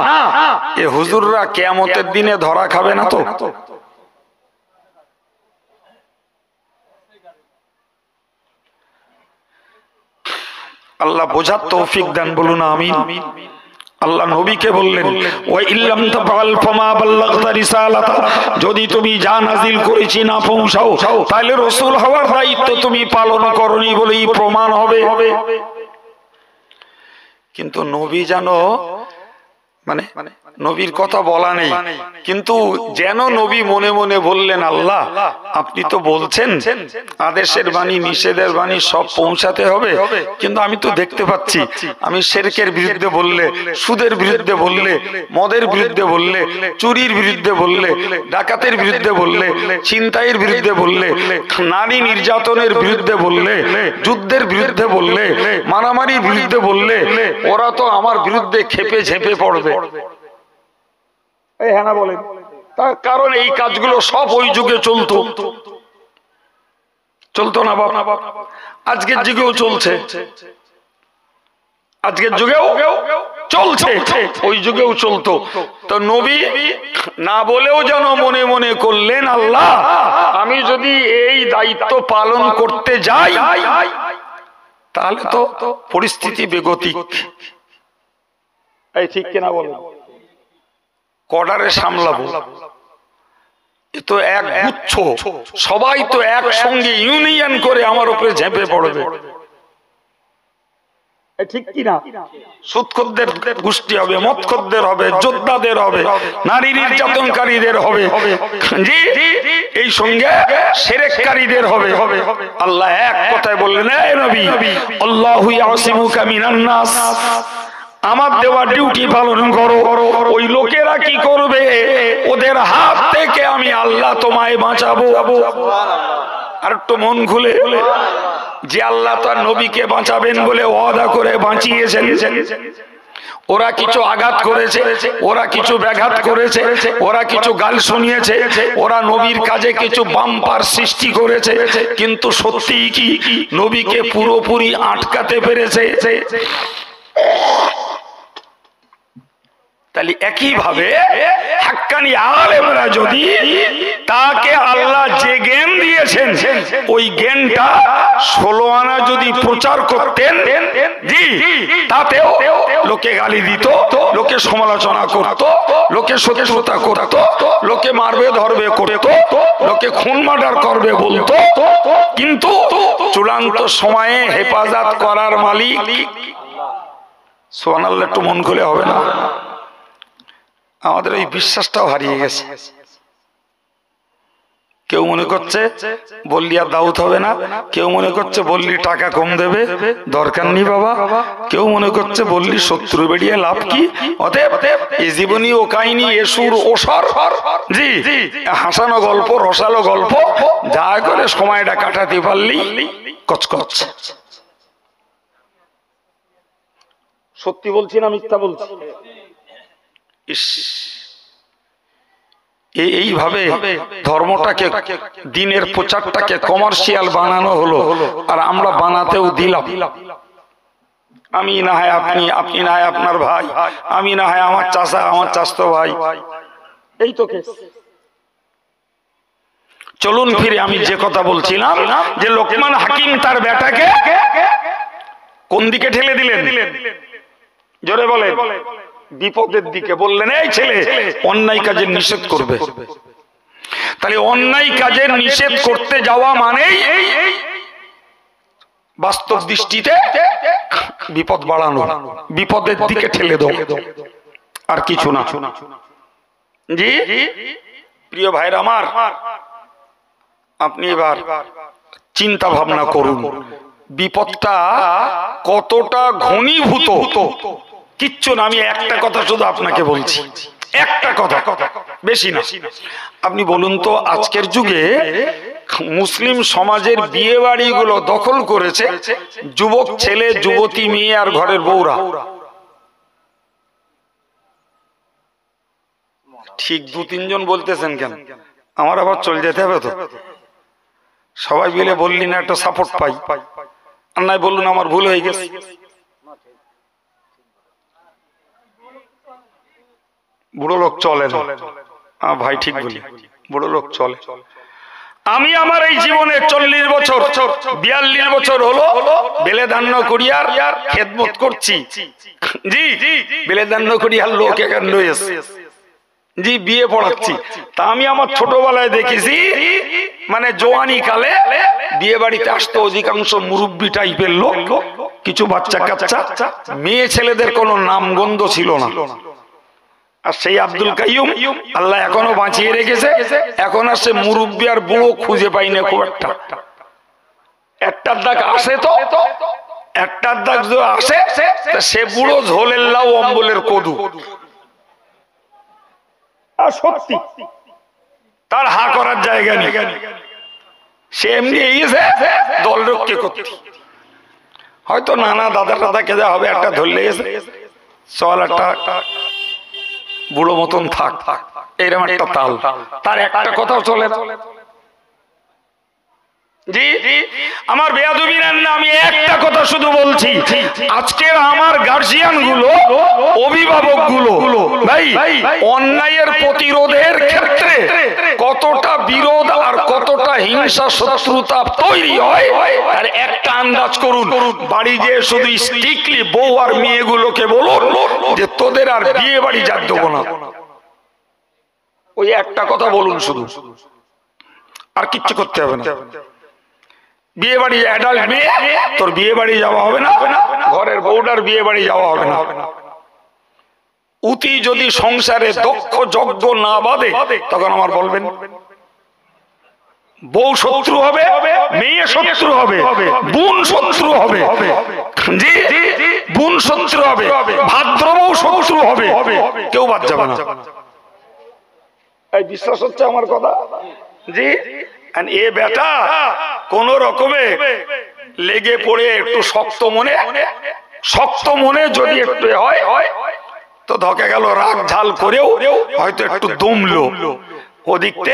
এ হুজুররা কিয়ামতের দিনে ধরা খাবে না তো? আল্লাহ বোঝার তৌফিক দেন, বলুন আমিন। আল্লাহ নবীকে বললেন ওয়া ইল্লাম তাফআল ফামা বাল্লাগতা রিসালাতা, যদি তুমি যা নাজিল করেছি না পৌঁছাও তাহলে রাসূল হওয়ার দায়িত্ব তুমি পালন করনি বলেই প্রমাণ হবে। কিন্তু নবী জানো মানে নবীর কথা বলা নেই, কিন্তু যেন নবী মনে মনে বললেন, আল্লাহ আপনি তো বলছেন আদেশের বাণী নিষেধের বাণী সব পৌঁছাতে হবে, কিন্তু আমি তো দেখতে পাচ্ছি আমি শিরকের বিরুদ্ধে বললে, সুদের বিরুদ্ধে বললে, মদের বিরুদ্ধে বললে, চুরির বিরুদ্ধে বললে, ডাকাতের বিরুদ্ধে বললে, ছিনতাইয়ের বিরুদ্ধে বললে, নারী নির্যাতনের বিরুদ্ধে বললে, যুদ্ধের বিরুদ্ধে বললে, মারামারির বিরুদ্ধে বললে, ওরা তো আমার বিরুদ্ধে খেপে ঝেঁপে পড়বে। হ্যাঁ না বলেন? তার কারণ এই কাজগুলো সব ওই যুগে চলতো, চলতো না বাবা? আজকের যুগেও চলছে, আজকের যুগেও চলছে, ওই যুগেও চলতো। তো নবী না বলেও যেন মনে মনে করলেন, আল্লাহ আমি যদি এই দায়িত্ব পালন করতে যাই তাহলে তো পরিস্থিতি বেগতিক। এই ঠিক কিনা বলেন? কডারে সামলাবো, এ তো এক গুচ্ছ, সবাই তো একসঙ্গে ইউনিয়ন করে আমার উপরে ঝেঁপে পড়বে, ঠিক কিনা? সুদখোরদের গোষ্ঠী হবে, মদখোরদের হবে, যোদ্ধাদের হবে, নারী নির্যাতনকারীদের হবে, জি এই সঙ্গে শিরককারীদের হবে। আল্লাহ এক কথায় বললেন, হে নবী, আল্লাহু ইয়াসিমুকা মিনান নাস, আমার দেওয়া ডিউটি পালন করো। ওই লোকেরা কি করবে, ওদের হাত থেকে আমি আল্লাহ তোমায় বাঁচাবো। আর একটু মন খুলে, যে আল্লাহ তার নবীকে বাঁচাবেন বলে ওয়াদা করে বাঁচিয়েছেন, ওরা কিছু আঘাত করেছে, ওরা কিছু ব্যাঘাত করেছে, ওরা কিছু গাল শুনিয়েছে, ওরা নবীর কাজে কিছু বাম্পার সৃষ্টি করেছে, কিন্তু সত্যি কি নবীকে পুরোপুরি আটকাতে পেরেছে? তাহলে একইভাবে হাক্কানি আলেমরা যদি তাকে আল্লাহ যে জ্ঞান দিয়েছেন ওই জ্ঞানটা 16 আনা যদি প্রচার করতেন, জি তাতেও লোকে গালি দিত, লোকে সমালোচনা করত, লোকে শত্রুতা করত, লোকে মারবে ধরবে করত, লোকে খুন মার্ডার করবে বলতো, কিন্তু চূড়ান্ত সময়ে হেফাজত করার মালিক সুবহানাল্লাহ। একটু মন খুলে হবে না? আমাদের ওই বিশ্বাসটাও হারিয়ে গেছে। কেউ মনে করছে বললি আর দাউদ হবে না, কেউ মনে করছে বললি টাকা কম দেবে, দরকার নেই বাবা, কেউ মনে করছে বললি শত্রু বেরিয়ে লাভ কি, অতএব এ জীবনী ও কাহিনী এ সুর ও স্বর, জি হাসানো গল্প রসালো গল্প, যা করে সময়টা কাটাতে পারলি কচকচ। সত্যি বলছি না মিথ্যা বলছি? এইভাবে ধর্মটাকে, দিনের প্রচারটাকে কমার্শিয়াল বানানো হলো, আর আমরা বানাতেও দিলাম। আমি না হয় আপনি, আপনি না হয় আপনার ভাই, আমি না হয় আমার চাচা, আমার চাচতো ভাই, এই তো কেস। চলুন ফিরে আমি যে কথা বলছিলাম, যে লোকমান হাকিম তার বেটাকে কোন দিকে ঠেলে দিলেন? জোরে বলেন। বিপদের দিকে। বললেন, এই ছেলে অন্যায় কাজের নিষেধ করবে। তাহলে অন্যায় কাজের নিষেধ করতে যাওয়া মানেই বাস্তব দৃষ্টিতে বিপদ বাড়ানো, বিপদের দিকে ঠেলে দাও, আর কিছু না। জি প্রিয় ভাইরা আমার, আপনি এবার চিন্তা ভাবনা করুন বিপদটা কতটা ঘনীভূত। কিচ্ছু না, আমি একটা কথা শুধু আপনাকে বলছি, একটা কথা, বেশি না। আপনি বলুন তো, আজকের যুগে মুসলিম সমাজের বিয়ে বাড়িগুলো দখল করেছে যুবক ছেলে, যুবতী মেয়ে আর ঘরের বউরা। ঠিক 2-3 জন বলতেছেন কেন? আমার আবার চলে যেতে হবে তো। সবাই মিলে বললি না একটা সাপোর্ট পাই, আর নাই বলুন আমার ভুল হয়ে গেছে। বুড়ো লোক চলে না ভাই, ঠিক বলি, বুড়ো লোক চলে। আমি আমার এই জীবনে 40 বছর 42 বছর হলো বেলে ধান্য করিয়ার খেদমত করছি। জি বেলে ধান্য করিয়ার লোক এখানে রয়েছে, জি বিয়ে পড়াচ্ছি। তা আমি আমার ছোটবেলায় দেখেছি, মানে জোয়ানি কালে বিয়ে বাড়িতে আসতো অধিকাংশ মুরব্বী টাইপের লোক, কিছু বাচ্চা কাচ্চা, মেয়ে ছেলেদের কোনো নামগন্ধ ছিল না। আর সেই আব্দুল কাইয়ুম আল্লাহ এখনো বাঁচিয়ে রেখেছে। এখন আর সে মুরব্বী আর বুড়ো খুঁজে পাই না খুব একটা। একটার দাগ আসে তো, একটার দাগ আসে সে বুড়ো ঝোলের লাউ অম্বলের কদু। আর সত্যি তার হা করার জায়গা নেই, সে এমনি এসে দল রক্ষে করতে। হয়তো নানা দাদা দাদা কেজা হবে একটা ধরলে এসে চল একটা বুড়ো মতন থাক, এরকম একটা তাল। তার একটা কথাও চলে না। জি আমার বেয়াদবির না, আমি একটা কথা শুধু বলছি, আজকের আমার গার্জিয়ান গুলো, অভিভাবক গুলো ভাই অন্যায়ের প্রতিরোধের ক্ষেত্রে কতটা বিরোধ আর কতটা হিংসা শত্রুতা তৈরি হয় আর একটা আন্দাজ করুন। বাড়ি যে শুধু স্ট্রিক্টলি বউ আর মেয়েগুলোকে বলুন যে তোদের আর বিয়ে বাড়ি যাক দেবো না, ওই একটা কথা বলুন শুধু, আর কিচ্ছু করতে হবে না। বিয়ে বাড়ি অ্যাডাল্ট মেয়ে, তোর বিয়ে বাড়ি যাওয়া হবে না, ঘরের বউটার বিয়ে বাড়ি যাওয়া হবে না। উতি যদি সংসারে দক্ষ যজ্ঞ না বাঁধে তখন আমার বলবেন বউ শত্রু হবে, মেয়ে শত্রু হবে, বোন শত্রু হবে, জি বোন শত্রু হবে, ভাদ্র বউ শত্রু হবে, কেউ বাদ যাবে না। এই বিশ্বাস হচ্ছে আমার কথা? জি এ বেটা কোন রকমে লেগে পড়ে একটু শক্ত মনে যদি একটু হয় তো ধকে গেল, রাগ ঝাল করেও হয়তো একটু দমলো, ওদিকতে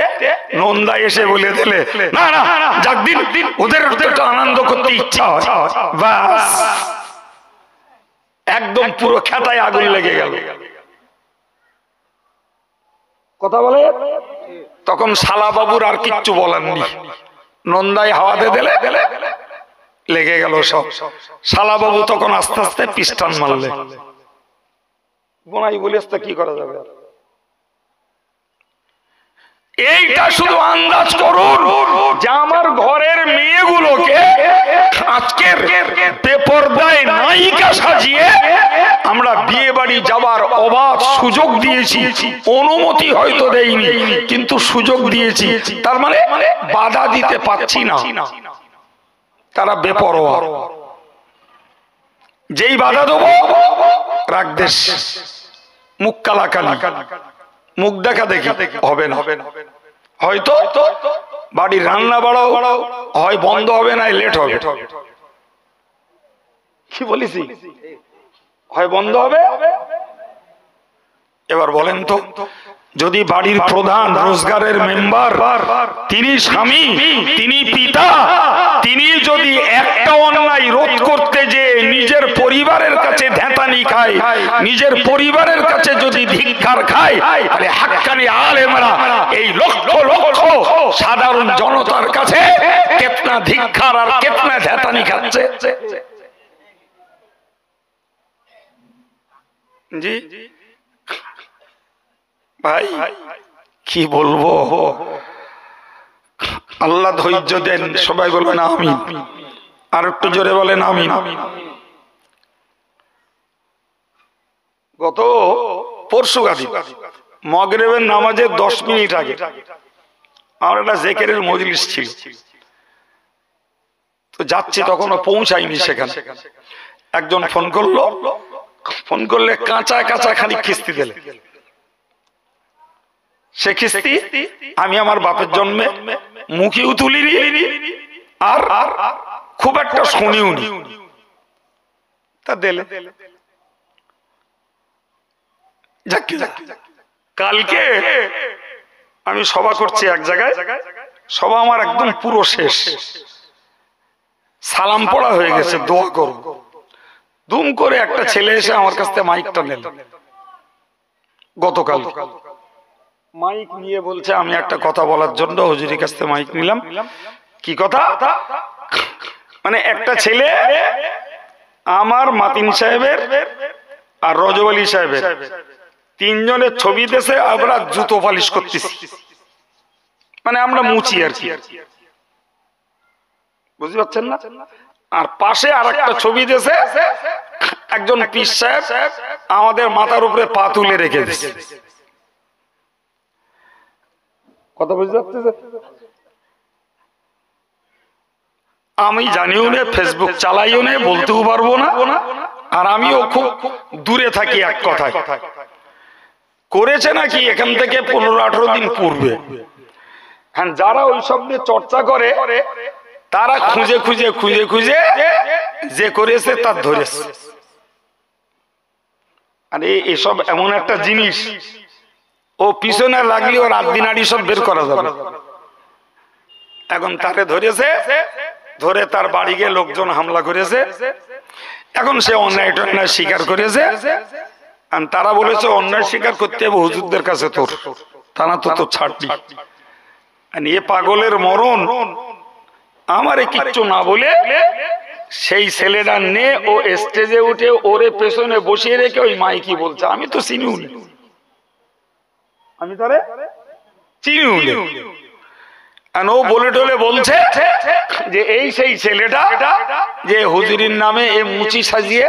নন্দা এসে বলে দিলে না না যাক দিন ওদের একটু আনন্দ করতে ইচ্ছা হয়, বাস একদম পুরো খেতায় আগুন লেগে গেল। কথা বলে তখন শালা বাবুর আর কিচ্ছু বলার নেই, নন্দায় হাওয়াতে দিলে লেগে গেল সব। শালা বাবু তখন আস্তে আস্তে পিস্টান মারলে, বোনাই বলিস তা কি করা যাবে। এইটা শুধু আন্দাজ করুন যে আমার ঘরের মেয়েগুলোকে আজকের বেপরদায় নায়িকা সাজিয়ে আমরা বিয়ে বাড়ি যাবার অবাধ সুযোগ দিয়েছি, অনুমতি হয়তো দেইনি কিন্তু সুযোগ দিয়েছি, তার মানে বাধা দিতে পারছি না। তারা বেপরোয়া, যেই বাধা দেবো রাগ দেশ, মুখ কালাকালি, মুখ দেখা দেখি হবে না, হয়তো বাড়ির রান্না বাড়াও হয় বন্ধ হবে না, লেট হবে। কি বলিস, হয় বন্ধ হবে। এবার বলেন তো, যদি বাড়ির প্রধান রোজগারের মেম্বার, তিনি স্বামী, তিনি পিতা, তিনি যদি একটা অন্যায় রোধ করতে যে নিজের পরিবারের কাছে ধ্যাতানি খায়, নিজের পরিবারের কাছে যদি ধিক্কার খায়, তাহলে হাক্কানি আলেমরা এই লক্ষ লক্ষ সাধারণ জনতার কাছে কেতনা ধিক্কার আর কেতনা ধ্যাতানি খাচ্ছে। জি ভাই কি বলবো, আল্লাহ ধৈর্য দেন। সবাই বলেন আমিন, আর একটু জোরে বলেন আমিন। গত পরশু গাদি মাগরিবের নামাজের 10 মিনিট আগে আমার একটা জিকিরের মজলিস ছিল, তো যাচ্ছি তখনও পৌঁছাইনি সেখানে। একজন ফোন করলে কাঁচা কাঁচা খানিক খিস্তি দিলে, সে খিস্তি আমি আমার বাপের জন্মে মুখেও তুলিনি আর খুব একটা শুনিও নি, তা দিলে। কালকে আমি সভা করছি এক জায়গায়, সভা আমার একদম পুরো শেষ, সালাম পড়া হয়ে গেছে, দোয়া করব। দুম করে একটা ছেলে এসে আমার কাছ থেকে মাইকটা নিল, গতকাল মাইক নিয়ে বলছে আমি একটা কথা বলার জন্য হুজুরের কাছ থেকে মাইক নিলাম। কি কথা? মানে একটা ছেলে আমার মাতিন সাহেবের আর রজব আলী সাহেবের তিনজনের ছবি দেশে আমরা জুতো পালিশ করতেছি, মানে আমরা মুচি আর কি, বুঝতে পারছেন না? আর পাশে আর একটা ছবি দেশে একজন পীর সাহেব আমাদের মাথার উপরে পা তুলে রেখে দিয়েছে। কথা বুঝতে পারছেন? আমি জানিও না, ফেসবুক চালাইও না, বলতেও পারবো না, আর আমিও খুব দূরে থাকি। এক কথায় করেছে নাকি এখান থেকে 15-18 দিন পূর্বে। হ্যাঁ, যারা ওই সব নিয়ে চর্চা করে তারা খুঁজে খুঁজে খুঁজে খুঁজে যে করেছে তার ধরেছে। আর এসব এমন একটা জিনিস, ও পিছনে লাগলে ওর আদিনাড়ি সব বের করা যাবে। এখন তাকে ধরেছে, ধরে তার বাড়ি গিয়ে লোকজন হামলা করেছে। এখন সে অন্যায় টন্যায় স্বীকার করেছে। তারা বলেছে অন্যায় স্বীকার করতে হবে হুজুরদের কাছে, তোর তারা তো তোর ছাড়বি। এ পাগলের মরণ আমারে কিচ্ছু না বলে সেই ছেলেটা নে ও স্টেজে উঠে ওরে পেছনে বসিয়ে রেখে ওই মাইকি বলছে। আমি তো চিনিও নি, আমি তারে চিনিও নি। ও বলে টলে বলছে যে এই সেই ছেলেটা যে হুজুরির নামে এ মুচি সাজিয়ে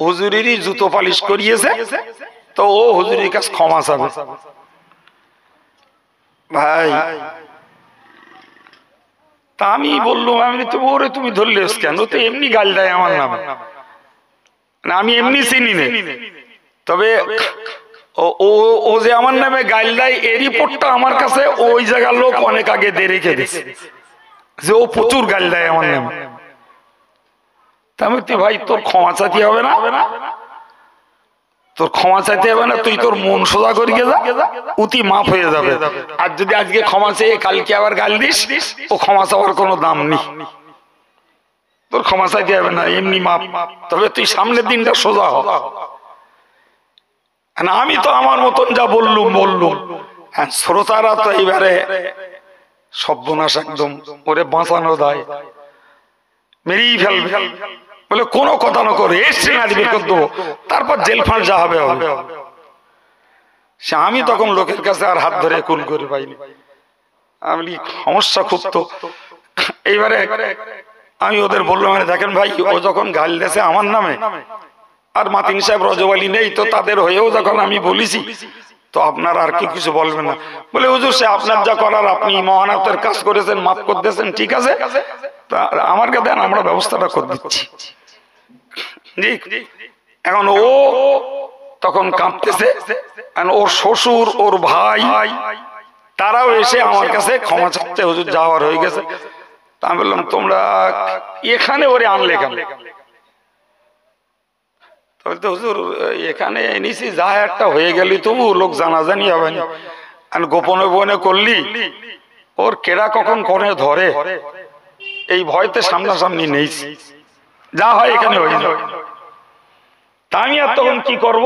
হুজুরিরই জুতো পালিশ করিয়েছে, তো ও হুজুরির কাছে ক্ষমা চাবে। ভাই তা আমি বললাম, আমি তো ওরে তুমি ধরলে কেন? তো এমনি গাল দেয় আমার নামে, আমি এমনি চিনি না। তবে ও যে আমার নামে গাল দেয় এই রিপোর্টটা আমার কাছে ওই জায়গার লোক অনেক আগে দিয়ে রেখে দিয়েছে যে ও প্রচুর গাল দেয় আমার নামে। আমি তুই ভাই তোর ক্ষমা চাইতে হবে না, তোর ক্ষমা চাইতে হবে না, তুই তোর মন সোজা করিয়ে যা, উতি মাফ হয়ে যাবে। আর যদি আজকে ক্ষমা চেয়ে কালকে আবার গাল দিস, ও ক্ষমা চাওয়ার কোনো দাম নেই, তোর ক্ষমা চাইতে হবে না, এমনি মাপ। তবে তুই সামনের দিনটা সোজা হ। আমি তো আমার মতন যা বললুম। হ্যাঁ, শ্রোতারা তো এইবারে সর্বনাশ একদম, ওরে বাঁচানো দায়, মেরেই ফেলবে বলে কোনো কথা না করে এসছে না বের করে দেবো, তারপর জেল ফাঁস যা হবে হবে। সে আমি তখন লোকের কাছে আর হাত ধরে কুল করে পাইনি। আমি সমস্যা খুব তো। এইবারে আমি ওদের বললাম, দেখেন ভাই, ও যখন গাল দিয়েছে আমার নামে, আর মাতিন সাহেব রজবালি নেই, তো তাদের হয়েও যখন আমি বলেছি, তো আপনার আর কি কিছু বলবেন না? বলে হুজুর, সে আপনার যা করার, আপনি মহানাতের কাজ করেছেন, মাফ করে দিয়েছেন, ঠিক আছে, আমাকে দেন, আমরা ব্যবস্থাটা করে দিচ্ছি। এখন ও তখন কাঁপতেছে, ওর শ্বশুর, ওর ভাই, তারাও এসে আমার কাছে ক্ষমা চাচ্ছে, হুজুর যাওয়ার হয়ে গেছে। তা আমি বললাম, তোমরা এখানে ওরে আনলে কেন? তো হুজুর এখানে এনেছি, যা একটা হয়ে গেলি তবু লোক জানাজানি হবে না, গোপনে গোপনে করলি, ওর কেডা কখন কোনে ধরে এই ভয়তে সামনাসামনি নেই, যা হয় এখানে হয়ে যায়। তা আমি আর তখন কি করব?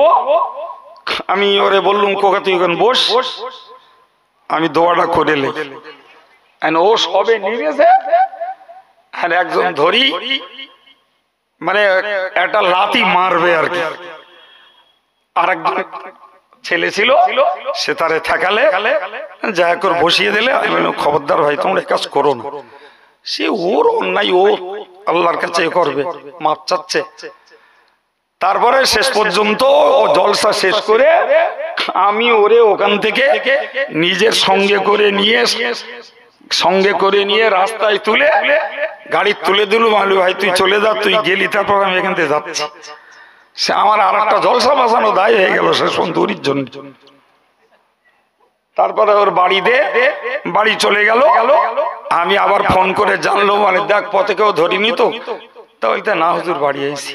আমি ওরে বললুম, কোকা তুই এখন বস, আমি দোয়াটা করে লে। ও সবে নিয়েছে, আর একজন ধরি মানে একটা লাথি মারবে আর কি। আর একজন ছেলে ছিল, সে তারে ঠেকালে, যা করে বসিয়ে দিলে। আমি বললাম, খবরদার ভাই, তোমরা কাজ করো না। সে ওর অন্যায়, ও আল্লাহর কাছে করবে, মাপ চাচ্ছে। তারপরে শেষ পর্যন্ত ও জলসা শেষ করে আমি ওরে ওখান থেকে নিজের সঙ্গে করে নিয়ে রাস্তায় তুলে গাড়ি তুলে দিলুম। আলু ভাই তুই চলে যা, তুই গেলি, তারপর আমি এখান থেকে যাচ্ছি। সে আমার আর একটা জলসা বাঁচানো দায় হয়ে গেল শেষ দূরির জন্য। তারপরে ওর বাড়ি চলে গেল। আমি আবার ফোন করে জানলো, মানে দেখ পথে কেউ ধরিনি তো? তা বলতে না হুজুর, বাড়ি এসেছি।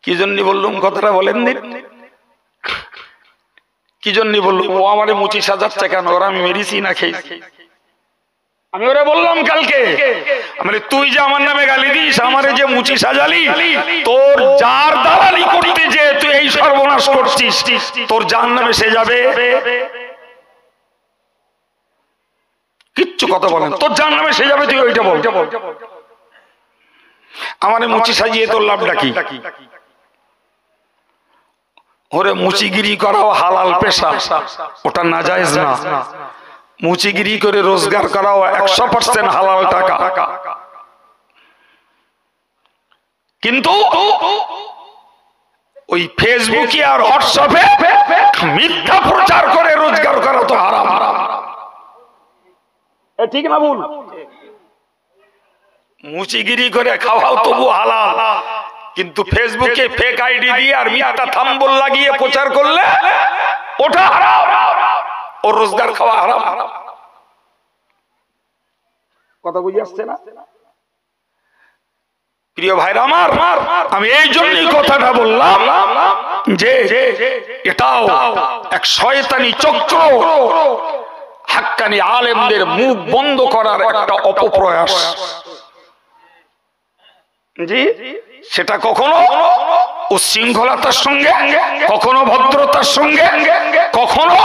কি জন্য বললুম কথাটা বলেন দিন? কি জন্য বললুম? ও আমারে মুচি সাজাচ্ছে কেন? ওরা আমি মেরেছি না খেয়েছি? আমি ওরা বললাম কালকে, মানে তুই যে আমার নামে গালি দিস, আমারে যে মুচি সাজালি, তোর যার দালালি করতে যে তুই এই সর্বনাশ করছিস, তোর যার নামে সে যাবে। কিচ্ছু কথা বলেন, তোর যার নামে সে যাবে, তুই ওইটা বল। আমারে মুচি সাজিয়ে তোর লাভটা কি? ওরে মুচিগিরি করাও হালাল পেশা, ওটা নাজায়েজ না। মুচিগিরি করে রোজগার করাও 100% হালাল টাকা। কিন্তু ওই ফেসবুকে আর হোয়াটসঅ্যাপে মিথ্যা প্রচার করে রোজগার করা তো হারাম। ঠিক না ভুল? মুচিগিরি করে খাওয়াও তবু হালাল, কিন্তু ফেসবুকে ফেক আইডি দিয়ে আর মিথ্যা থাম্বল লাগিয়ে প্রচার করলে ওটা হারাম, ও রোজগার খাওয়া হারাম। কথা বুঝে আসছে না? প্রিয় ভাইরা আমার, আমি এই জন্যই কথাটা বললাম যে এটাও এক শয়তানি চক্র, হাক্কানি আলেমদের মুখ বন্ধ করার একটা অপপ্রয়াস। জি, সেটা কখনো উচ্ছৃঙ্খলতার সঙ্গে, কখনো ভদ্রতার সঙ্গে, কখনো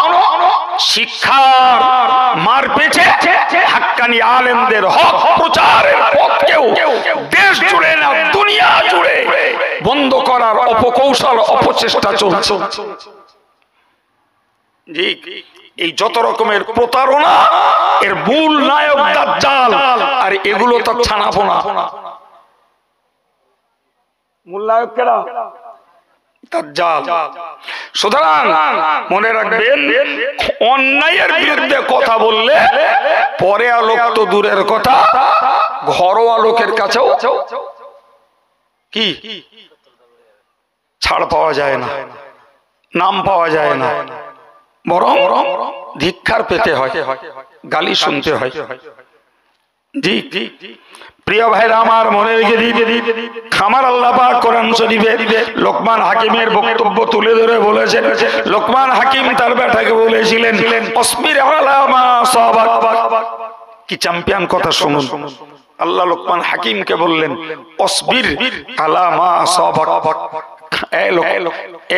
শিক্ষার মার পেছে হাক্কানি আলেমদের হক প্রচারের পথকেও দেশ জুড়ে না দুনিয়া জুড়ে বন্ধ করার অপকৌশল, অপচেষ্টা চলছে। জি, এই যত রকমের প্রতারণা এর মূল নায়ক দাজ্জাল, আর এগুলো তো ছানাপোনা। মূল নায়ক কেডা? দাজ্জাল। সুতরাং মনে রাখবেন, অন্যায়ের বিরুদ্ধে কথা বললে পরে আলোক তো দূরের কথা, ঘরোয়া লোকের কাছেও কি ছাড় পাওয়া যায় না, নাম পাওয়া যায় না, বরং ধিক্কার পেতে হয়, গালি শুনতে হয়। জি, প্রিয় ভাইরা আমার, মনে রেখে আমার আল্লাহ পাক কোরআন শরীফে লোকমান হাকিমের বক্তব্য তুলে ধরে বলেছেন। লোকমান হাকিম তার বেটাকে বলেছিলেন, অসবির আলা মা সাবাক। কি চ্যাম্পিয়ন কথা শুনুন। আল্লাহ লোকমান হাকিমকে বললেন, অসবির আলা মা সাবাক।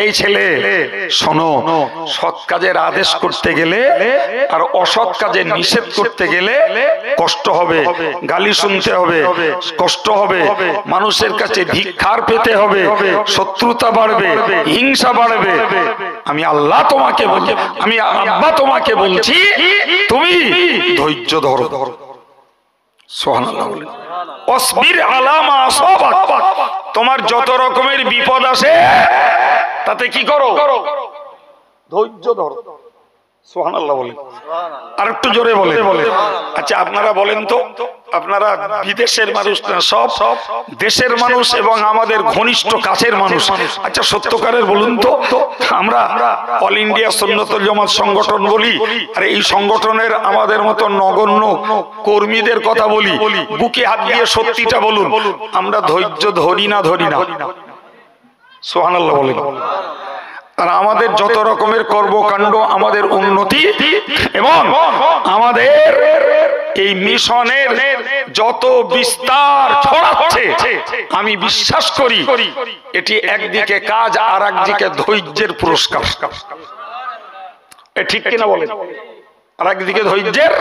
এই ছেলে শোনো, সৎ কাজের আদেশ করতে গেলে আর অসৎ কাজের নিষেধ করতে গেলে কষ্ট হবে, গালি শুনতে হবে, কষ্ট হবে, মানুষের কাছে ধিক্কার পেতে হবে, শত্রুতা বাড়বে, হিংসা বাড়বে। আমি আল্লাহ তোমাকে বলছি, আমি আব্বা তোমাকে বলছি, তুমি ধৈর্য ধরো। সুবহানাল্লাহ। অসবির আলা মা আসাবাক। তোমার যত রকমের বিপদ আসে তাতে কি করো? ধৈর্য ধরো। সুবহানাল্লাহ বলেন, আর একটু জোরে বলেন। আচ্ছা আপনারা বলেন তো, আপনারা বিদেশের মানুষ না, সব দেশের মানুষ এবং আমাদের ঘনিষ্ঠ কাছের মানুষ। আচ্ছা সত্যকারের বলুন তো, আমরা অল ইন্ডিয়া সুন্নতুল জামাত সংগঠন বলি, আর এই সংগঠনের আমাদের মতো নগণ্য কর্মীদের কথা বলি, বুকে হাত দিয়ে সত্যিটা বলুন, আমরা ধৈর্য ধরি না? ধরি না? সুবহানাল্লাহ বলেন। আর আমাদের যত রকমের কর্মকাণ্ড, আমাদের উন্নতি এবং আমাদের এই মিশনের যত বিস্তার ছড়াচ্ছে, আমি বিশ্বাস করি এটি একদিকে কাজ আর একদিকে ধৈর্যের পুরস্কার। ঠিক কিনা বলেন? আর একদিকে ধৈর্যের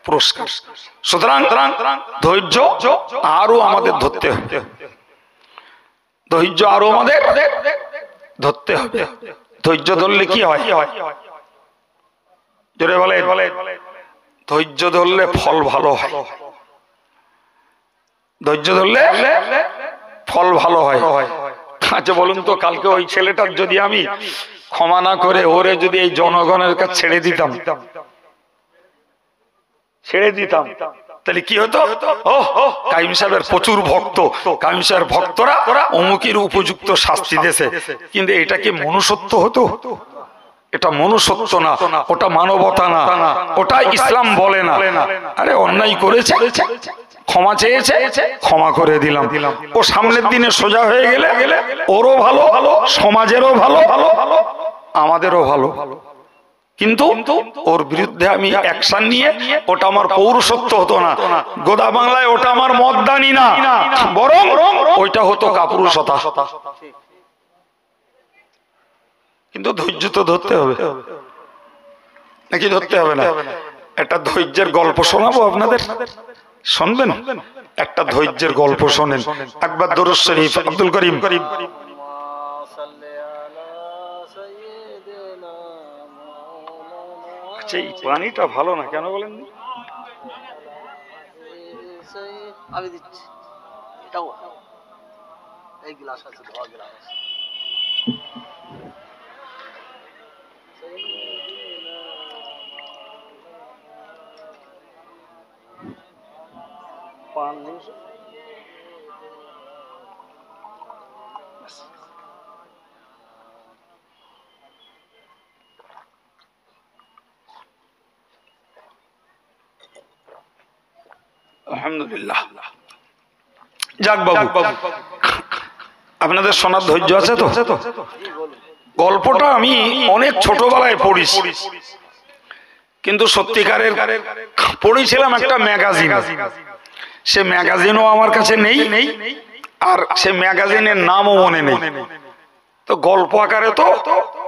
পুরস্কার। সুতরাং ধৈর্য আরো আমাদের ধরতে হবে, ধৈর্য আরো আমাদের ধরতে হবে। ধৈর্য ধরলে কি হয়? জোরে বলে, ধৈর্য ধরলে ফল ভালো হয়। ধৈর্য ধরলে ফল ভালো হয়। আচ্ছা বলুন তো, কালকে ওই ছেলেটার যদি আমি ক্ষমা না করে ওরে যদি এই জনগণের কাছে ছেড়ে দিতাম, তাহলে কি হতো? কাইম সাহেবের প্রচুর ভক্ত, কাইম সাহেবের ভক্তরা অমুকের উপযুক্ত শাস্তি দিয়েছে, কিন্তু এটা কি মনুষ্যত্ব হতো? এটা মনুষ্যত্ব না, ওটা মানবতা না, ওটা ইসলাম বলে না। আরে অন্যায় করেছে, ক্ষমা চেয়েছে, ক্ষমা করে দিলাম। ও সামনের দিনে সোজা হয়ে গেলে ওরও ভালো, সমাজেরও ভালো, আমাদেরও ভালো। কিন্তু ওর বিরুদ্ধে আমি অ্যাকশন নিয়ে, ওটা আমার পৌরসত্ব হতো না, গোদা বাংলায় ওটা আমার মতদানি না, বরং ওইটা হতো কাপুরুষতা। কিন্তু ধৈর্য তো ধরতে হবে, নাকি ধরতে হবে না? একটা ধৈর্যের গল্প শোনাবো আপনাদের, শুনবেন? একটা ধৈর্যের গল্প শোনেন। একবার দরুদ শরীফ আব্দুল করিম। আচ্ছা এই পানিটা ভালো না কেন বলেন? আমি দিচ্ছি, এটাও এই গ্লাস আছে, ধোয়া গ্লাস। আলহামদুলিল্লাহ। যাক বাবু, আপনাদের শোনার ধৈর্য আছে তো? গল্পটা আমি অনেক ছোটবেলায় পড়েছি, কিন্তু সত্যিকারের পড়েছিলাম একটা ম্যাগাজিন। সে ম্যাগাজিনও আমার কাছে নেই, আর সে ম্যাগাজিনের নামও মনে নেই। তো গল্প আকারে তো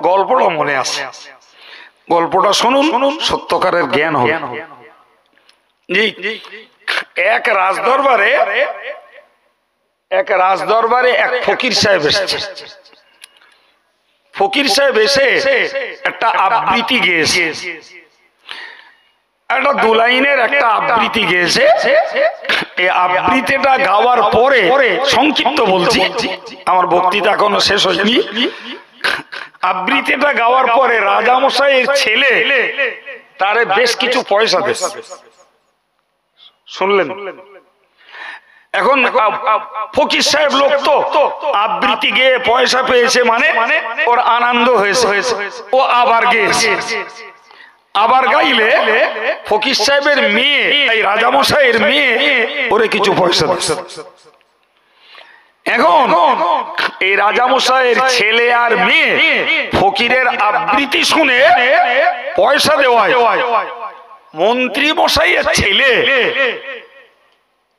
গল্পটা মনে আছে। গল্পটা শুনুন, সত্যকারের জ্ঞান হবে। জি, এক রাজদরবারে এক ফকির সাহেব এসেছে। ফকির সাহেব এসে একটা আবৃত্তি গেয়েছে, একটা দুলাইনের একটা আবৃত্তি গেয়েছে। এই আবৃত্তিটা গাওয়ার পরে, সংক্ষিপ্ত বলছি, আমার বক্তৃতা এখনো শেষ হয়নি। আবৃত্তিটা গাওয়ার পরে রাজামশাইয়ের ছেলে তারে বেশ কিছু পয়সা দিয়েছে। শুনলেন? এখন ফকির সাহেব লোক তো, আবৃত্তি গেয়ে পয়সা পেয়েছে মানে ওর আনন্দ হয়েছে, ও আবার গেয়েছে। আবার গাইলে ফকির সাহেবের মেয়ে, এই রাজামশাইয়ের মেয়ে, ওরে কিছু পয়সা দিয়েছে। এখন এই রাজামশাইয়ের ছেলে আর মেয়ে ফকিরের আবৃত্তি শুনে পয়সা দেওয়ায় মন্ত্রী মশাইয়ের ছেলে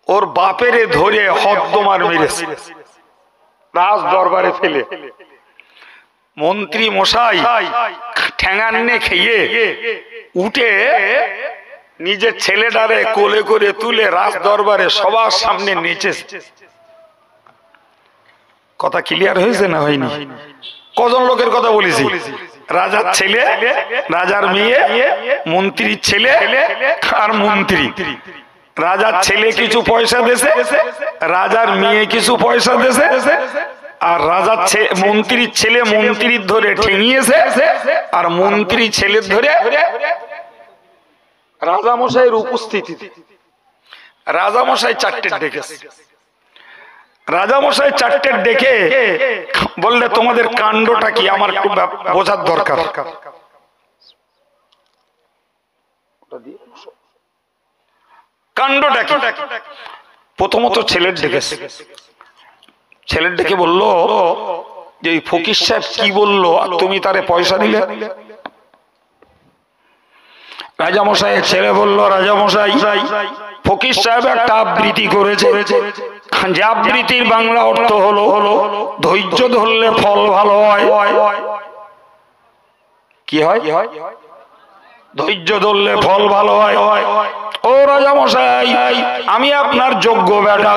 ওর বাপেরে ধরে হদ্দমার মেরেছে, রাজ দরবারে ফেলে। মন্ত্রী মশাই ঠ্যাঙান্নে খেয়ে উঠে নিজের ছেলেটারে কোলে করে তুলে রাজ দরবারে সবার সামনে নেচেছে। কথা ক্লিয়ার হয়েছে না হয়নি? কজন লোকের কথা বলেছি? রাজার ছেলে, রাজার মেয়ে, মন্ত্রীর ছেলে আর মন্ত্রী। রাজার ছেলে কিছু পয়সা দেছে, রাজার মেয়ে কিছু পয়সা দেছে, আর রাজার মন্ত্রীর ছেলে মন্ত্রীর ধরে ঠেঙিয়েছে, আর মন্ত্রী ছেলের ধরে রাজামশাইয়ের উপস্থিতিতে রাজামশাই চারটে ডেকেছে। রাজামশাই চারটে ডেকে বললে, তোমাদের কাণ্ডটা কি আমার একটু বোঝার দরকার। কাণ্ডটা কি? প্রথমত ছেলের ডেকেছে। ছেলের ডেকে বলল যে ফকির সাহেব কি বললো আর তুমি তারে পয়সা দিলে? রাজামশাইয়ের ছেলে বলল, রাজামশাই, ফকির সাহেব একটা আবৃত্তি করেছে, যে আবৃত্তির বাংলা অর্থ হলো ধৈর্য ধরলে ফল ভালো হয়। কি হয়? ধৈর্য ধরলে ফল ভালো হয়। ও রাজামশাই, আমি আপনার যোগ্য বেটা,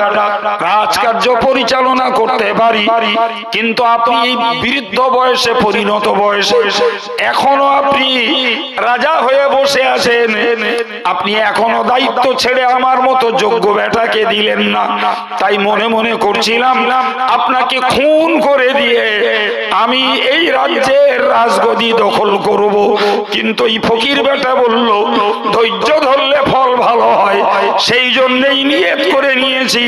রাজকার্য পরিচালনা করতে পারি, কিন্তু আপনি এই বৃদ্ধ বয়সে, পরিণত বয়সে এখনো আপনি রাজা হয়ে বসে আছেন। আপনি এখনো দায়িত্ব ছেড়ে আমার মতো যোগ্য বেটাকে দিলেন না। তাই মনে মনে করছিলাম আপনাকে খুন করে দিয়ে আমি এই রাজ্যের রাজগদি দখল করব, কিন্তু এই ফকির বেটা বলল ধৈর্য ধরলে ফল ভালো হয়, সেই জন্যই নিয়ত করে নিয়েছি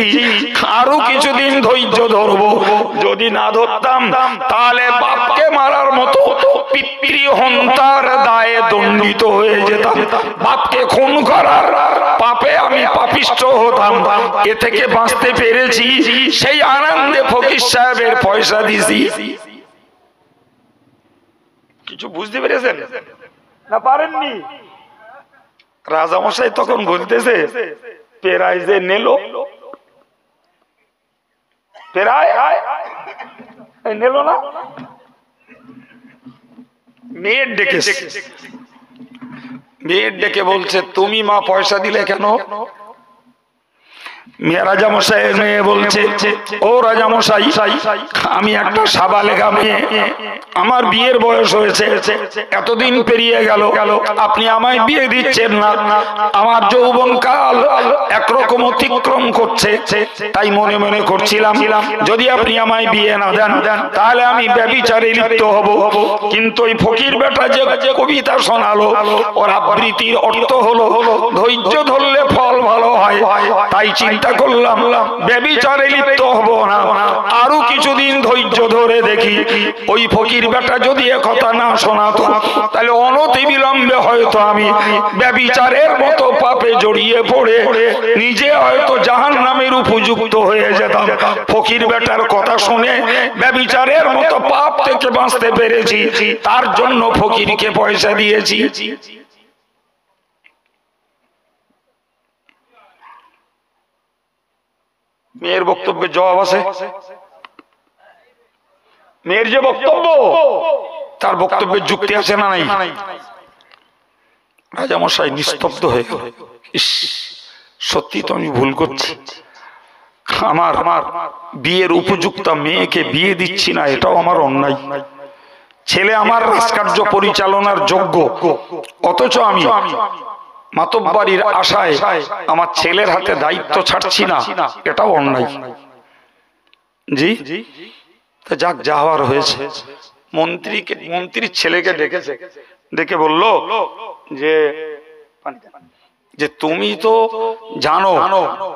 আরো কিছুদিন ধৈর্য ধরবো। যদি না ধরতাম তাহলে বাপকে মারার মতো পিতৃ হন্তার দায়ে দণ্ডিত হয়ে যেতাম। বাপকে খুন করার পাপে আমি পাপিষ্ঠ হতাম। এ থেকে বাঁচতে পেরেছি, সেই আনন্দে ফকির সাহেবের পয়সা দিছি। কিছু বুঝতে পেরেছেন না পারেননি? রাজামশাই তখন বলতেছে, পেরায় যে নেল, পেরায় নেল না। মেয়ের ডেকেছে, মেয়ের ডেকে বলছে, তুমি মা পয়সা দিলে কেন? রাজামশাইয়ের মেয়ে বলছে, ও রাজামশাই, আমি একটা সাবালেগা মেয়ে, আমার বিয়ের বয়স হয়েছে, এতদিন পেরিয়ে গেল, আপনি আমায় বিয়ে দিচ্ছেন না, আমার যৌবনকাল একরকম অতিক্রম করছে, তাই মনে মনে করছিলাম যদি আপনি আমায় বিয়ে না দেন তাহলে আমি ব্যভিচারে লিপ্ত হব। কিন্তু ওই ফকির বেটা যে কবিতা শোনালো, ওর আবৃত্তির অর্থ হলো ধৈর্য ধরলে ফল ভালো হয়, তাই চিন্তা করলাম ব্যভিচারে লিপ্ত হব না, আরো কিছুদিন ধৈর্য ধরে দেখি। ওই ফকির বেটা যদি একথা না শোনাতো তাহলে অনতি বিলম্বে হয়তো আমি ব্যভিচারের মতো পাপে জড়িয়ে পড়ে নিজে হয়তো জাহান্নামের উপযুক্ত হয়ে যেতাম। ফকির বেটার কথা শুনে ব্যভিচারের মতো পাপ থেকে বাঁচতে পেরেছি, তার জন্য ফকিরকে পয়সা দিয়েছি। মেয়ের বক্তব্যের জবাব আছে? মেয়ের যে বক্তব্য, তার বক্তব্যের যুক্তি আছে না নাই? রাজামশাই নিস্তব্ধ হয়ে গেল। সত্যি তো আমি ভুল করছি, আমার বিয়ের উপযুক্ত মেয়েকে বিয়ে দিচ্ছি না, এটাও আমার অন্যায়। ছেলে আমার রাজকার্য পরিচালনার যোগ্য, অথচ আমি মাতব্বাড়ির আশায় আমার ছেলের হাতে দায়িত্ব ছাড়ছি না, এটাও অন্যায়। জি, যাক, যা হওয়ার হয়েছে। মন্ত্রীর ছেলেকে ডেকেছে, ডেকে বলল যে তুমি তো জানো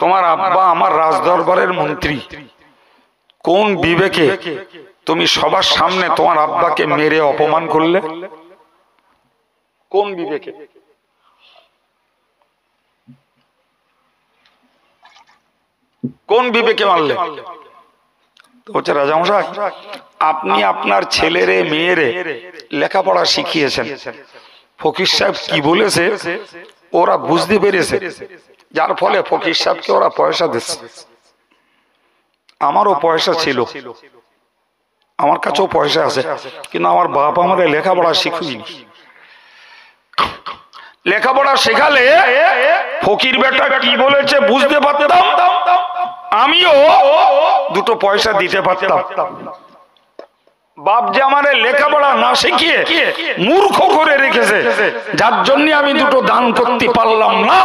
তোমার আব্বা আমার রাজদরবারের মন্ত্রী, কোন বিবেকে তুমি সবার সামনে তোমার আব্বাকে মেরে অপমান করলে? কোন বিবেকে? কোন বিবেকে মারলে? বলছে, রাজামশাই, আপনি আপনার ছেলেরে মেয়েরে লেখাপড়া শিখিয়েছেন, ফকির সাহেব কি বলেছে ওরা বুঝতে পেরেছে, যার ফলে ফকির সাহেবকে ওরা পয়সা দিচ্ছে। আমারও পয়সা ছিল, আমার কাছেও পয়সা আছে, কিন্তু আমার বাপ আমারে লেখাপড়া শিখুইনি। লেখাপড়া শেখালে ফকির বেটা কি বলেছে বুঝতে পারতাম, আমিও দুটো পয়সা দিতে পারতাম। বাপ যে আমারে লেখাপড়া না শিখিয়ে মূর্খ করে রেখেছে, যার জন্য আমি দুটো দান করতে পারলাম না,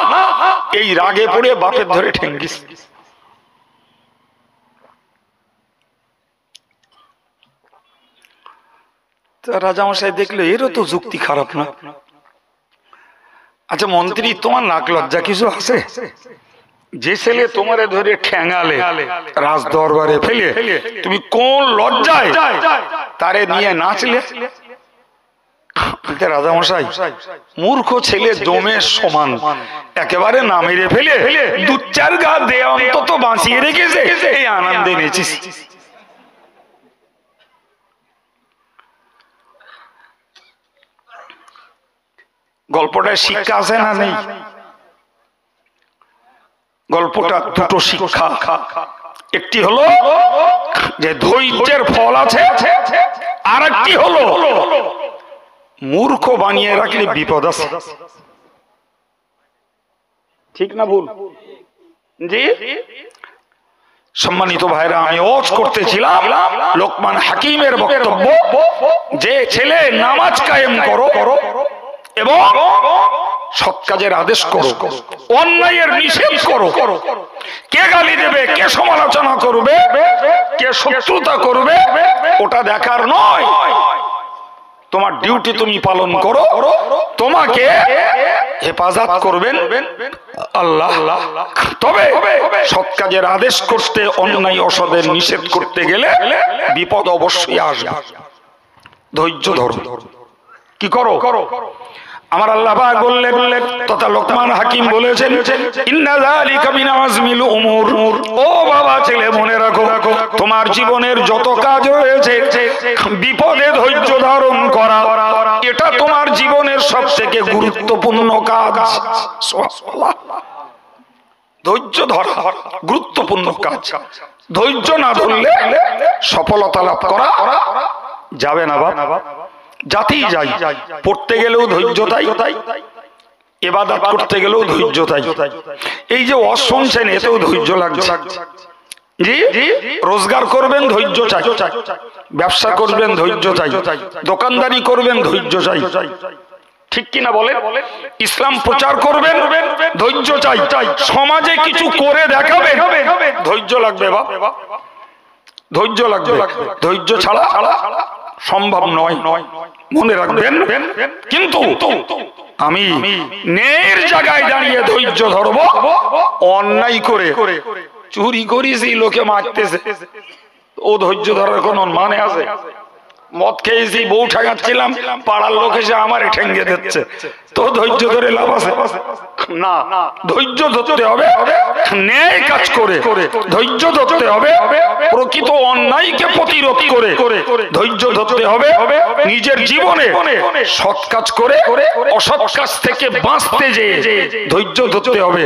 এই রাগে পড়ে বাপের ধরে ঠেঙ্গিস। রাজামশাই দেখলো এরও তো যুক্তি খারাপ না। আচ্ছা মন্ত্রী, তোমার নাক লজ্জা কিছু আছে? যে ছেলে তোমারে ধরে ঠ্যাঙালে রাজ দরবারে ফেলে, তুমি কোন লজ্জায় তারে নিয়ে নাচলে? রাজামশাই, মূর্খ ছেলে জমের সমান, একেবারে না মেরে ফেলে দু চার গা দে অন্তত বাঁচিয়ে রেখেছে, এই আনন্দে নেচিস। গল্পটায় শিক্ষা আছে না নেই? গল্পটা দুটো শিক্ষা, একটি হলো যে ধৈর্যের ফল আছে, আর একটি হলো মূর্খ বানিয়ে রাখলে বিপদ আছে। ঠিক না ভুল? জি সম্মানিত ভাইরা, আমি ওয়াজ করতেছিলাম লোকমান হাকিমের বক্তব্য, যে ছেলে নামাজ কায়েম করো এবং সৎ কাজের আদেশ করো, অন্যায়ের নিষেধ করো। কে গালি দেবে, কে সমালোচনা করবে, কে শত্রুতা করবে, ওটা দেখার নয়। তোমার ডিউটি তুমি পালন করো, তোমাকে হেফাজত করবেন আল্লাহ। তবে সৎ কাজের আদেশ করতে, অন্যায় অসদের নিষেধ করতে গেলে বিপদ অবশ্যই আসবে। ধৈর্য ধরো, কি করো? আমার আল্লাহ পাক বললেন, তথা লোকমান হাকিম বলেছেন, ইন্না যালিকা মিন আযমিল উমুর। ও বাবা ছেলে, মনে রাখো, তোমার জীবনের যত কাজ রয়েছে, বিপদে ধৈর্য ধারণ করা এটা তোমার জীবনের সবথেকে গুরুত্বপূর্ণ কাজ। সুবহানাল্লাহ, ধৈর্য ধরা গুরুত্বপূর্ণ কাজ। ধৈর্য না ধরলে সফলতা লাভ করা যাবে না। বাবা জাতি যাই, পড়তে গেলেও ধৈর্য তাই, ইবাদত করতে গেলেও ধৈর্য চাই। এই যে ওয়াজ শুনছেন এতেও ধৈর্য লাগছে। জি, রোজগার করবেন ধৈর্য চাই, ব্যবসা করবেন ধৈর্য চাই, দোকানদারি করবেন ধৈর্য চাই, ঠিক কিনা বলে? ইসলাম প্রচার করবেন ধৈর্য চাই, সমাজে কিছু করে দেখাবেন ধৈর্য লাগবে, বাবা ধৈর্য লাগবে। ধৈর্য ছাড়া সম্ভব নয়, মনে রাখবেন। কিন্তু আমি ন্যায়ের জায়গায় দাঁড়িয়ে ধৈর্য ধরবো, অন্যায় করে চুরি করেছি লোকে মারতেছে, ও ধৈর্য ধরার কোন মানে আছে? মদ খেয়েছি, বউ ঠেকাচ্ছিলাম, পাড়ার লোক এসে আমার ঠেঙ্গে দিচ্ছে, তো ধৈর্য ধরে লাভ আছে না? ধৈর্য ধরতে হবে ন্যায় কাজ করে, ধৈর্য ধরতে হবে প্রকৃত অন্যায়কে প্রতিরোধ করে, ধৈর্য ধরতে হবে নিজের জীবনে সৎ কাজ করে অসৎ কাজ থেকে বাঁচতে যেয়ে ধৈর্য ধরতে হবে,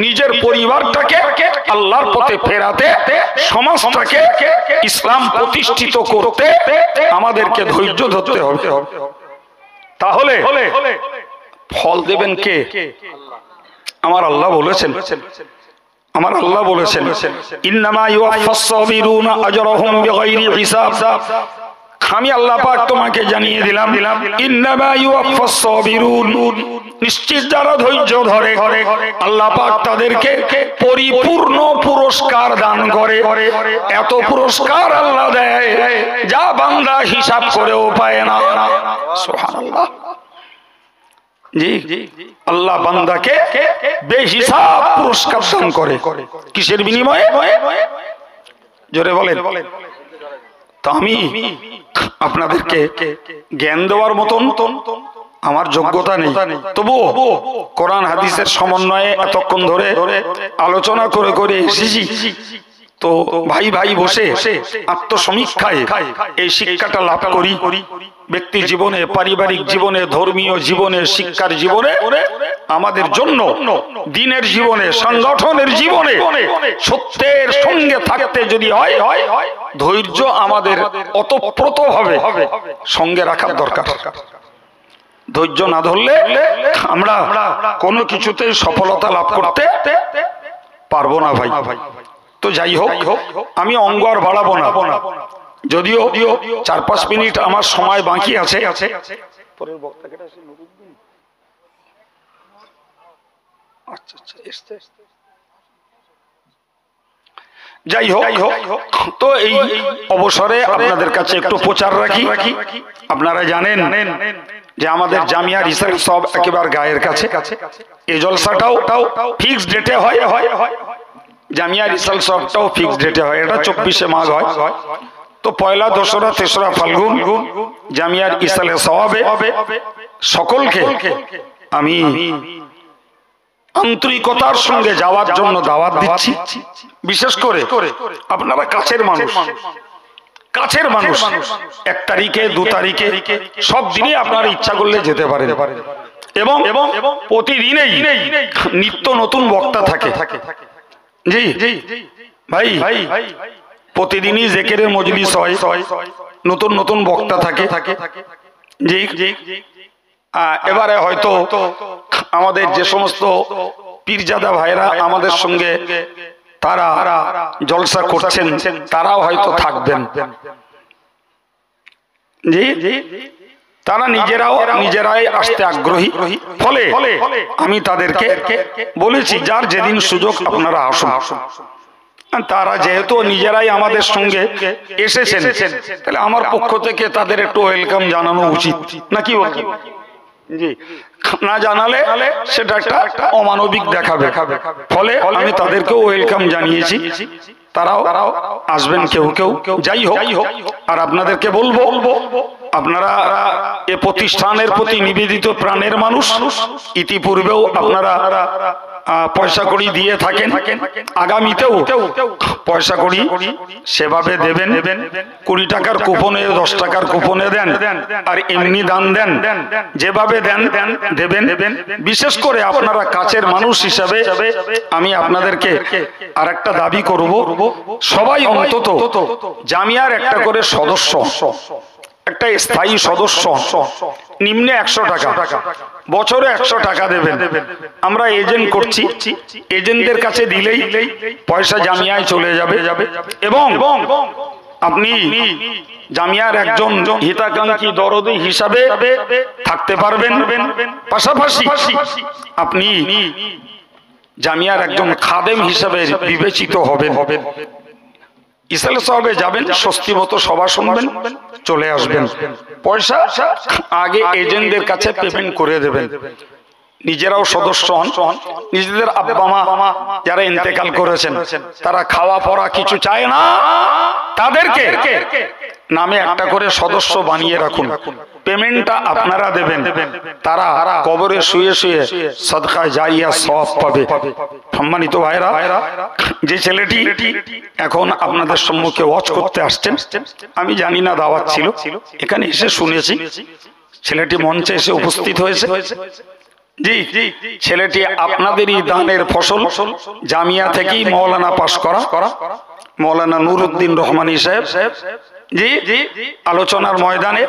নিজের পরিবারটাকে আল্লাহর পথে ফেরাতে, সমাজটাকে ইসলাম প্রতিষ্ঠিত করতে আমাদেরকে ধৈর্য ধরতে হবে। তাহলে ফল দেবেন কে? আমার আল্লাহ বলেছেন, আমার আল্লাহ বলেছেন ইন্নামা ইউওয়াফাস সাবিরুনা আজরাহুম বিগাইরি হিসাব। আমি আল্লাহ পাক তোমাকে জানিয়ে দিলাম ইন্নামা ইউওয়াফাস সাবিরুন, নিশ্চিত যারা ধৈর্য ধরে আল্লাহ পাক তাদেরকে পরিপূর্ণ পুরস্কার দান করে। এত পুরস্কার আল্লাহ দেয় যা বান্দা হিসাব করেও পায় না। সুবহানাল্লাহ। জি, আল্লাহ বান্দাকে বেহিসাব পুরস্কার দান করে। কিসের বিনিময়ে? জোরে বলেন। তো আমি আপনাদেরকে জ্ঞান দেওয়ার মতন আমার যোগ্যতা নেই, তবুও কোরআন হাদিসের সমন্বয়ে এতক্ষণ ধরে আলোচনা করে করে এসেছি। তো ভাই ভাই বসে আত্মসমীক্ষায় এই শিক্ষাটা লাভ করি, ব্যক্তি জীবনে, পারিবারিক জীবনে, ধর্মীয় জীবনে, শিক্ষার জীবনে, আমাদের জন্য দিনের জীবনে, সংগঠনের জীবনে সত্যের সঙ্গে থাকতে যদি হয়, ধৈর্য আমাদের অতপ্রতভাবে সঙ্গে রাখার দরকার। ধৈর্য না ধরলে আমরা কোনো কিছুতে সফলতা লাভ করতে পারবো না ভাই। তো যাই হোক, আমি অঙ্গ আর বাড়াবো না, যদিও 4-5 মিনিট আমার সময় বাকি আছে। যাই হোক, তো এই অবসরে আপনাদের কাছে একটু প্রচার রাখি। আপনারা জানেন যে আমাদের জামিয়া রিসার্চ সব একেবারে গায়ের কাছে, এই জলসাটাও ফিক্সড ডেটে হয়, জামিয়া রিসার্চ সবটাও ফিক্সড ডেটে হয়। এটা 24শে মাঘ হয়। তো পয়লা, দোসরা, তেসরা ফাল্গুন জামিয়ার ইসালে সওয়াবে সকলকে আমি আন্তরিকতার সঙ্গে যাওয়ার জন্য দাওয়াত দিচ্ছি। বিশেষ করে আপনারা কাছের মানুষ, 1 তারিখে, 2 তারিখে, সব দিনই আপনারা ইচ্ছা করলে যেতে পারেন। এবং প্রতিদিনেই নিত্য নতুন বক্তা থাকে। জি ভাই, প্রতিদিনই জিকিরের মজলিস হয়, নতুন নতুন বক্তা থাকে। জি, এবারে হয়তো আমাদের যে সমস্ত পীরজাদা ভাইরা আমাদের সঙ্গে তারা জলসা করছেন, তারাও হয়তো থাকবেন। জি, তারা নিজেরাই আসতে আগ্রহী। ফলে আমি তাদেরকে বলেছি যার যেদিন সুযোগ আপনারা আসুন। তারা যেহেতু নিজেরাই আমাদের সঙ্গে এসেছেন, তাহলে আমার পক্ষ থেকে তাদের একটু ওয়েলকাম জানানো উচিত নাকি? জি, না জানালে সেটা একটা অমানবিক দেখাবে। ফলে আমি তাদেরকেও ওয়েলকাম জানিয়েছি, তারাও আসবেন কেউ কেউ। যাই হোক, আর আপনাদেরকে বলবো আপনারা এ প্রতিষ্ঠানের প্রতি নিবেদিত প্রাণের মানুষ। ইতিপূর্বেও আপনারা পয়সা কড়ি দিয়ে থাকেন, আগামীতেও পয়সা কড়ি সেভাবে দেবেন। 20 টাকার কুপনে, 10 টাকার কুপনে দেন, আর এমনি দান দেন, যেভাবে দেন দেবেন। বিশেষ করে আপনারা কাছের মানুষ হিসাবে আমি আপনাদেরকে আর একটা দাবি করব, সবাই অন্তত জামিয়ার একটা করে সদস্য, একটা স্থায়ী সদস্য, নিম্নে 100 টাকা, বছরে 100 টাকা দেবেন। আমরা এজেন্ট করছি, এজেন্টদের কাছে দিলেই পয়সা জামিয়ায় চলে যাবে এবং আপনি জামিয়ার একজন হিতাকাঙ্ক্ষী দরদি হিসাবে থাকতে পারবেন। পাশাপাশি আপনি জামিয়ার একজন খাদেম হিসাবে বিবেচিত হবেন। ইসলাম সাহেবে যাবেন, স্বস্তি মতো সভা শুনবেন, চলে আসবেন। পয়সা আগে এজেন্টদের কাছে পেমেন্ট করে দেবেন। নিজেরাও সদস্য হন, নিজেদের আব্বা মা যারা ইন্তেকাল করেছেন তারা খাওয়া পড়া কিছু চায় না, তাদেরকে নামে একটা করে সদস্য বানিয়ে রাখুন। পেমেন্টটা আপনারা দেবেন, তারা কবরে শুয়ে শুয়ে সদকা জারিয়া সওয়াব পাবে। সম্মানিত ভাইরা, যে ছেলেটি এখন আপনাদের সম্মুখে ওয়াজ করতে আসছেন, আমি জানি না দাওয়াত ছিল, এখানে এসে শুনেছি ছেলেটি মঞ্চে এসে উপস্থিত হয়েছে। জি, ছেলেটি আপনাদেরই দানের ফসল। জামিয়া থেকেই মৌলানা পাশ করা মৌলানা নুরুদ্দিন রহমানী সাহেব জি আলোচনার ময়দানে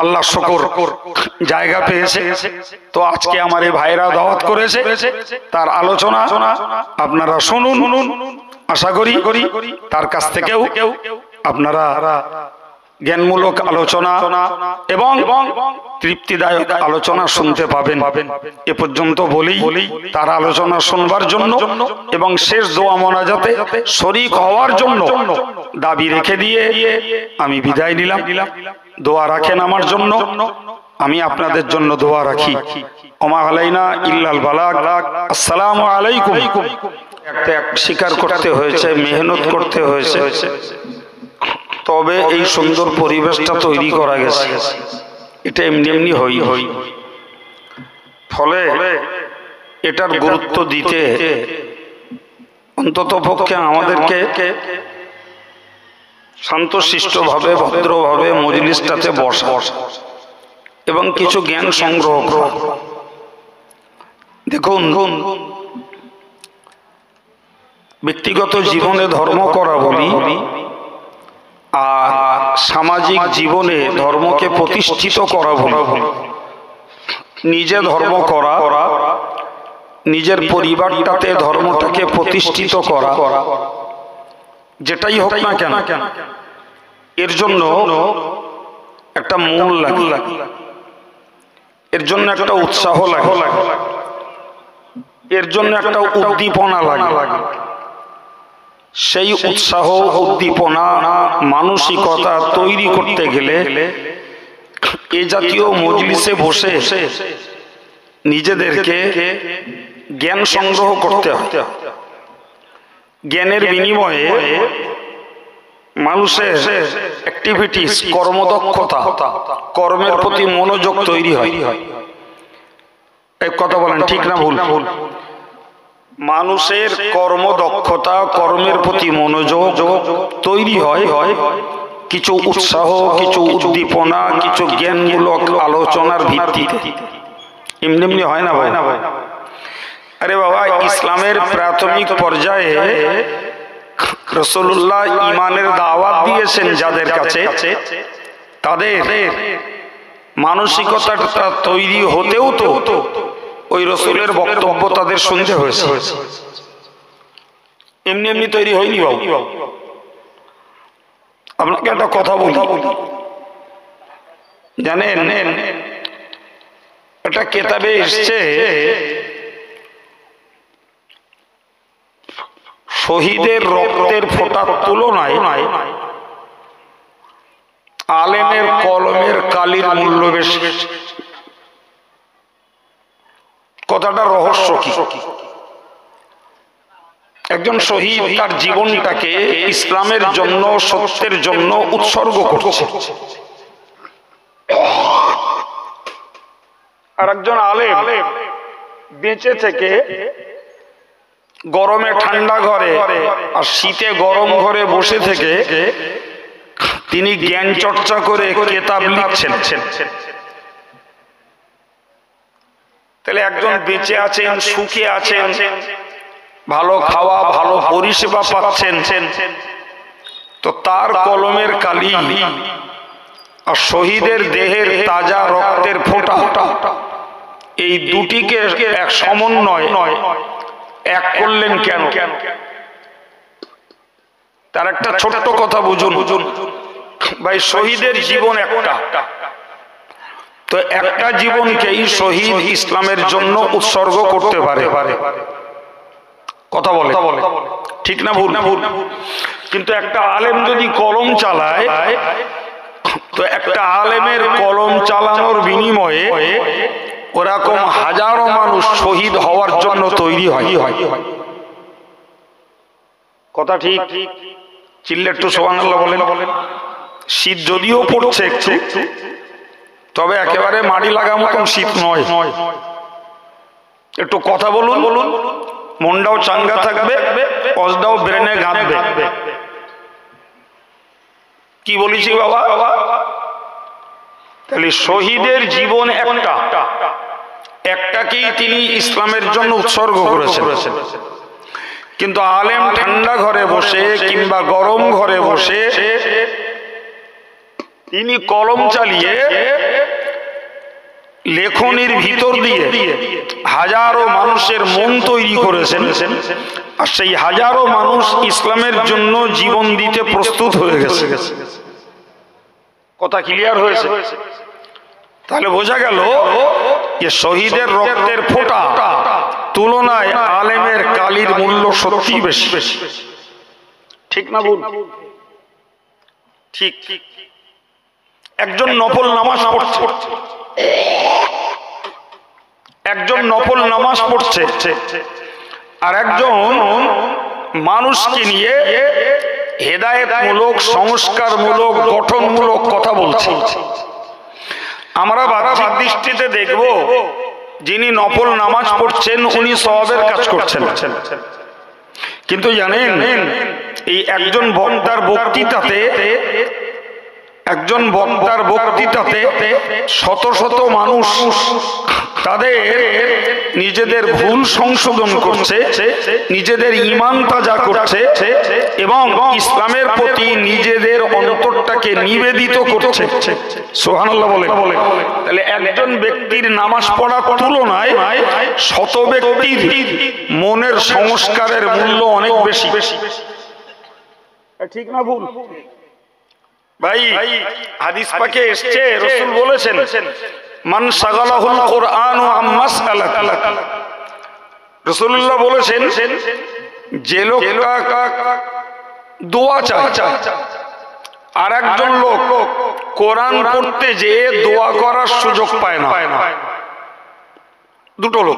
আল্লাহ শুকর জায়গা পেয়েছে। তো আজকে আমার এই ভাইরা দাওয়াত করেছে, তার আলোচনা আপনারা শুনুন। আশা করি তার কাছ থেকেও আপনারা জ্ঞানমূলক আলোচনা এবং তৃপ্তিদায়ক আলোচনা শুনতে পাবেন। এ পর্যন্ত বলি, তার আলোচনা শুনবার জন্য এবং শেষ দোয়া মোনাজাতে শরীক হওয়ার জন্য দাবি রেখে দিয়ে আমি বিদায় নিলাম। দোয়া রাখেন আমার জন্য, আমি আপনাদের জন্য দোয়া রাখি। ওমা আলাইনা ইল্লাল বালাগ। আসসালামু আলাইকুম। একটা স্বীকার করতে হয়েছে, মেহনত করতে হয়েছে, তবে এই সুন্দর পরিবেশটা তৈরি করা গেছে। এটা এমনি এমনি হই ফলে এটার গুরুত্ব দিতে অন্তত পক্ষে আমাদেরকে শান্তশিষ্টভাবে ভদ্রভাবে মজলিসটাতে বসা এবং কিছু জ্ঞান সংগ্রহ করা। দেখুন, ব্যক্তিগত জীবনে ধর্ম করা বলি আর সামাজিক জীবনে ধর্মকে প্রতিষ্ঠিত করা বলি। নিজে ধর্ম করা, নিজের পরিবারটাতে ধর্মটাকে প্রতিষ্ঠিত করা, যেটাই হোক না কেন, এর জন্য একটা মূল লাগে, এর জন্য একটা উৎসাহ লাগে, এর জন্য একটা উদ্দীপনা লাগে। সেই উৎসাহ উদ্দীপনা মানসিকতা তৈরি করতে গেলে এ জাতীয় মজলিসে বসে নিজেদেরকে জ্ঞান সংগ্রহ করতে হয়। জ্ঞানের বিনিময়ে মানুষের অ্যাক্টিভিটিস, কর্মদক্ষতা, কর্মের প্রতি মনোযোগ তৈরি হয়। এক কথা বলেন, ঠিক না ভুল? মানুষের কর্মদক্ষতা, কর্মের প্রতি মনোযোগ তৈরি হয় কিছু উৎসাহ, কিছু উদ্দীপনা, কিছু জ্ঞানমূলক আলোচনার ভিত্তিতে। এমনি এমনি হয় না ভাই। আরে বাবা, ইসলামের প্রাথমিক পর্যায়ে রাসূলুল্লাহ ঈমানের দাওয়াত দিয়েছেন যাদের কাছে, তাদের মানসিকতাটা তৈরি হতেও তো ওই রসুলের বক্তব্য তাদের শুনতে হয়েছে। এমনি এমনি তৈরি হয়নি বাবু। আপনাকে একটা কথা বলি, জানেন একটা কেতাবে এসছে শহীদের রক্তের ফোঁটার তুলনায় আলেমের কলমের কালির মূল্য বেশি। কথাটা রহস্য কি? একজন শহীদ তার জীবনটাকে ইসলামের জন্য, সত্যের জন্য উৎসর্গ করছে, আর একজন আলেম বেঁচে থেকে গরমে ঠান্ডা ঘরে আর শীতে গরম ঘরে বসে থেকে তিনি জ্ঞান চর্চা করে কেতাব লিখছেন। তাহলে একজন বেঁচে আছেন, সুখে আছেন, ভালো খাওয়া, ভালো পরিষেবা পাচ্ছেন, তো তার কলমের কালি আর শহীদের দেহের তাজা রক্তের ফোঁটা এই দুটিকে এক সমন্বয় এক করলেন কেন? তার একটা ছোট্ট কথা বুঝুন ভাই, শহীদের জীবন একটা, তো একটা জীবনকেই শহীদ ইসলামের জন্য উৎসর্গ করতে পারে। কথা বলে ঠিক না ভুল? কিন্তু একটা আলেম যদি কলম চালায়, তো একটা আলেমের কলম চালানোর বিনিময়ে ওরকম হাজারো মানুষ শহীদ হওয়ার জন্য তৈরি হয়। কথা ঠিক? চিল্লে একটু সুবহানাল্লাহ বলেন। শীত যদিও পড়ছে একটু, তবে একেবারে মাটি লাগা মতন শীত নয়। একটু কথা বলুন, মনটাও চাঙ্গা থাকবে, অজটাও ব্রেনে গাঁথবে। কি বলেছি বাবা? তাহলে শহীদের জীবন একটাকেই তিনি ইসলামের জন্য উৎসর্গ করেছেন। কিন্তু আলেম ঠান্ডা ঘরে বসে কিংবা গরম ঘরে বসে তিনি কলম চালিয়ে লেখনির ভিতর দিয়ে হাজারো মানুষের মন তৈরি করেছেন, আর সেই হাজারো মানুষ ইসলামের জন্য জীবন দিতে প্রস্তুত হয়ে গেছে। কথা ক্লিয়ার হয়েছে? তাহলে বোঝা গেল যে শহীদের রক্তের ফোঁটা তুলনায় আলেমের কালির মূল্য সত্যি বেশি। ঠিক না ভুল? ঠিক। একজন নফল নামাজ পড়ছে, আর একজন মানুষকে নিয়ে হেদায়েতমূলক, সংস্কারমূলক, গঠনমূলক কথা বলছে। আমরা বাহ্যিক দৃষ্টিতে দেখব যিনি নফল নামাজ পড়ছেন উনি সওয়াবের কাজ করছেন, কিন্তু জানেন এই একজন বক্তার বক্তৃতাতে শত শত মানুষ তাদের নিজেদের ভুল সংশোধন করছে, নিজেদের ঈমান তাজা করছে এবং ইসলামের প্রতি নিজেদের অন্তরটাকে নিবেদিত করছে। সুবহানাল্লাহ বলে। তাহলে একজন ব্যক্তির নামাজ পড়ার তুলনায় শত ব্যক্তির মনের সংস্কারের মূল্য অনেক বেশি। ঠিক না ভুল ভাই? হাদিস পাকে এসেছে, রাসূল বলেছেন মান শাগালাহুল কুরআনু আম মাসআলাত। রাসূলুল্লাহ বলেছেন যে লোকটা দোয়া চায় আর একজন লোক কোরআন পড়তে যেয়ে দোয়া করার সুযোগ পায় না, দুটো লোক।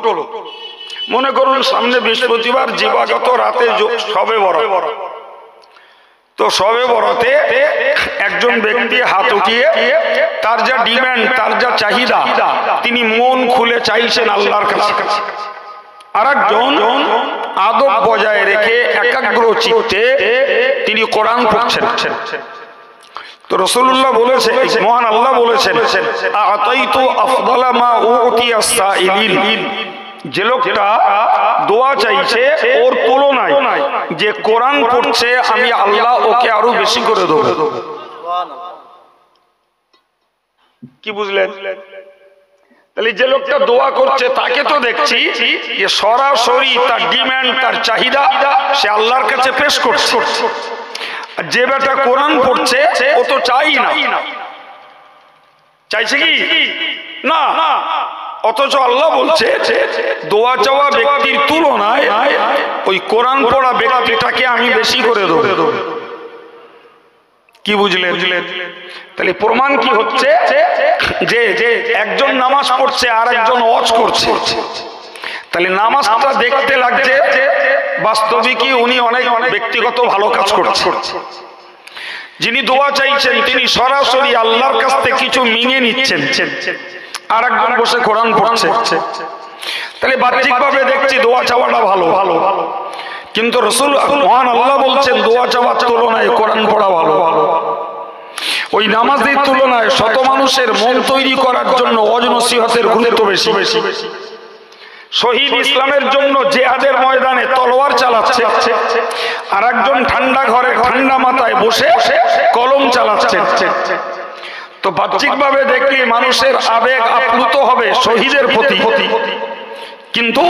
মনে করুন সামনে বৃহস্পতিবার দিবাগত রাতে শবে বরাত, তো শবে বরাতে একজন ব্যক্তি হাত উঠিয়ে তার যা ডিমান্ড, তার যা চাহিদা তিনি মন খুলে চাইছেন আল্লাহর কাছে, আর একজন আদব বজায় রেখে একাগ্র চিত্তে তিনি কোরআন পড়ছেন। তো রাসূলুল্লাহ বলেছেন, মহান আল্লাহ বলেছেন আতাইতু আফদালা মা উতিয়া সাইলিন। যে লোকটা দোয়া চাইছে ওর তুলনায় যে কোরআন পড়ছে আমি আল্লাহ ওকে আরো বেশি করে দেব। কি বুঝলেন? তাহলে যে লোকটা দোয়া করছে তাকে তো দেখছি যে সরাসরি তার ডিমান্ড, তার চাহিদা সে আল্লাহর কাছে পেশ করছে। যে বেটা কোরআন পড়ছে ও তো চাই না, চাইছে কি না, অথচ আল্লাহ বলছে দোয়া চাওয়া ব্যক্তির তুলনায় ওই কোরআন পড়া ব্যক্তিটাকে আমি বেশি করে দেব। কি বুঝলেন? তাহলে প্রমাণ কি হচ্ছে যে একজন নামাজ পড়ছে আর একজন ওয়াজ করছে, তাহলে নামাজটা দেখতে লাগছে বাস্তবিকই উনি অনেক ব্যক্তিগত ভালো কাজ করছে। যিনি দোয়া চাইছেন তিনি সরাসরি আল্লাহর কাছ থেকে কিছু মিঙে নিচ্ছেন, আর একজন বসে কোরআন পড়ছে। তাহলে বাহ্যিকভাবে দেখছি দোয়া চাওয়াটা ভালো, কিন্তু রাসূল মহান আল্লাহ বলছেন দোয়া চাওয়ার তুলনায় কোরআন পড়া ভালো। ওই নামাজের তুলনায় শত মানুষের মন তৈরি করার জন্য ওয়াজ নসিহতের গুরুত্ব বেশি। শহীদ ইসলামের জন্য জিহাদের ময়দানে তলোয়ার চালাচ্ছে, আর একজন ঠান্ডা ঘরে ঠান্ডা মাথায় বসে কলম চালাচ্ছে। তো বাহ্যিকভাবে দেখলে মানুষের আবেগ আপ্লুত হবে শহীদের প্রতি, কিন্তু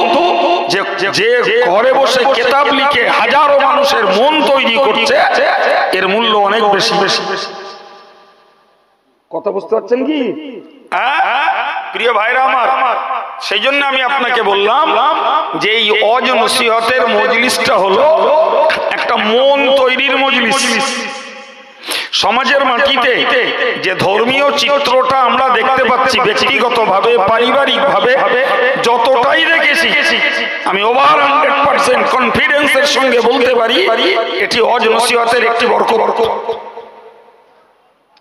যে ঘরে বসে কিতাব লিখে হাজারো মানুষের মন তৈরি করছে এর মূল্য অনেক বেশি বেশি। কথা বুঝতে পারছেন কি প্রিয় ভাইরা আমার? সেই জন্য আমি আপনাকে বললাম যে এই ওয়াজ নসিহতের মজলিসটা হলো একটা মন তৈরির মজলিস। সমাজের মাটিতে যে ধর্মীয় চিত্রটা আমরা দেখতে পাচ্ছি ব্যক্তিগতভাবে পারিবারিকভাবে যতটাই দেখেছি, আমি ওভার 100% কনফিডেন্সের সঙ্গে বলতে পারি এটি ওয়াজ নসিহতের একটি বরকত।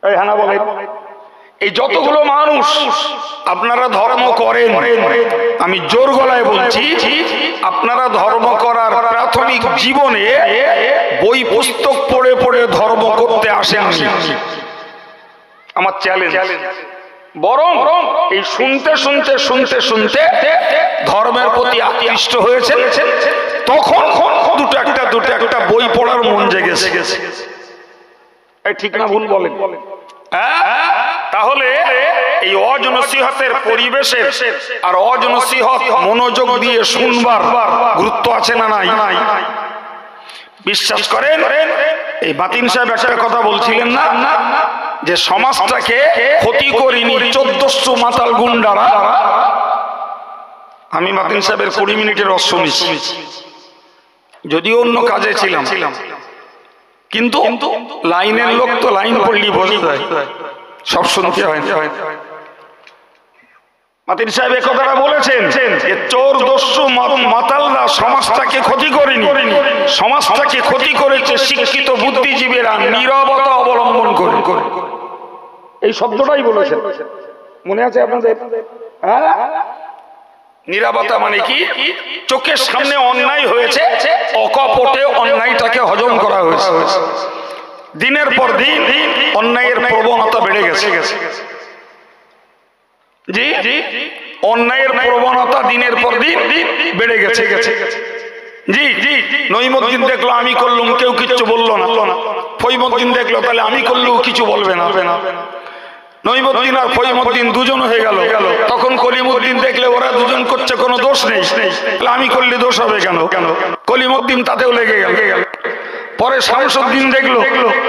এই হানা বলেন, এই যতগুলো মানুষ আপনারা ধর্ম করেন, আমি জোর গলায় বলছি আপনারা ধর্ম করার প্রাথমিক জীবনে বই পুস্তক পড়ে পড়ে ধর্ম করতে আসেননি, আমার চ্যালেঞ্জ। বরং এই শুনতে শুনতে শুনতে শুনতে ধর্মের প্রতি আকৃষ্ট হয়েছে, তখন দুটো একটা বই পড়ার মন জেগেছে। ঠিক না ভুল বলেন? তাহলে এই ওয়াজ নসিহতের পরিবেশে আর ওয়াজ নসিহত মনোযোগ দিয়ে শুনবার গুরুত্ব আছে না নাই? বিশ্বাস করেন, এই বাতিন সাহেব একটা কথা বলছিলেন না যে সমাজটাকে ক্ষতি করিনি 1400 মাতাল গুন্ডারা। আমি বাতিন সাহেবের 20 মিনিটের রস শুনেছি, যদিও অন্য কাজে ছিলাম, কিন্তু লাইনের লোক তো লাইন পড়লি বলতে হয়, সব শুনতে হয়। মাতিন সাহেব এ কথাটা বলেছেন যে চোর দস্যু মাতালরা সমাজটাকে ক্ষতি করেনি, সমাজটাকে ক্ষতি করেছে শিক্ষিত বুদ্ধিজীবীরা নীরবতা অবলম্বন করে। এই শব্দটাই বলেছেন, মনে আছে আপনাদের? নীরবতা মানে কি? চোখের সামনে অন্যায় হয়েছে, অকপটে অন্যায়টাকে হজম করা হয়েছে। দিনের পর দিন অন্যায়ের প্রবণতা বেড়ে গেছে। জি, অন্যায়ের প্রবণতা দিনের পর দিন বেড়ে গেছে। জি, নইমুদ্দিন দেখলো আমি করলুম, কেউ কিছু বললো না। ফইমুদ্দিন দেখলো, তাহলে আমি করলেও কিছু বলবে না। নইমুদ্দিন আর ফইমুদ্দিন দুজন হয়ে গেল। তখন কলিমুদ্দিন দেখলে ওরা দুজন করছে, কোনো দোষ নেই, তাহলে আমি করলে দোষ হবে কেন? কলিমুদ্দিন তাতেও লেগে গেল। পরে শামসুদ্দিন দেখলো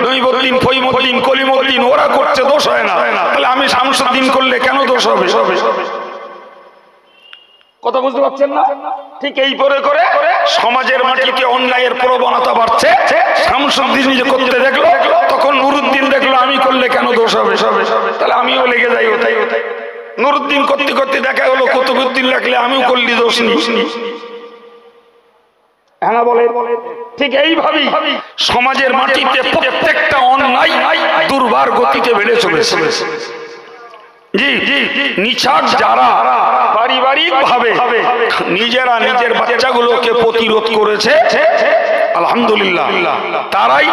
নইমুদ্দিন ফইমুদ্দিন কলিমুদ্দিন ওরা করছে, দোষ হয় না, তাহলে আমি শামসুদ্দিন করলে কেন দোষ হবে? কথা বুঝতে পারছেন না? ঠিক এই করে সমাজের মাটিতে অন্যায়ের প্রবণতা বাড়ছে। শামসুদ্দিন যে করতে দেখলো, তখন নুরুদ্দিন দেখলো আমি করলে কেন দোষ হবে, তাহলে আমিও লেগে যাই ওটাই। নুরুদ্দিন করতে করতে দেখা হলো কুতুবুদ্দিন লাগলে আমিও করলি দোষ নি। হ্যাঁ বলে, ঠিক এইভাবেই সমাজের মাটিতে প্রত্যেকটা অন্যায় দুর্বার গতিতে বেড়ে চলেছে। জি, নিছাক যারা পারিবারিক ভাবে নিজেরা নিজের বাচ্চাগুলোকে প্রতিরোধ করেছে, আলহামদুলিল্লাহ, তারাই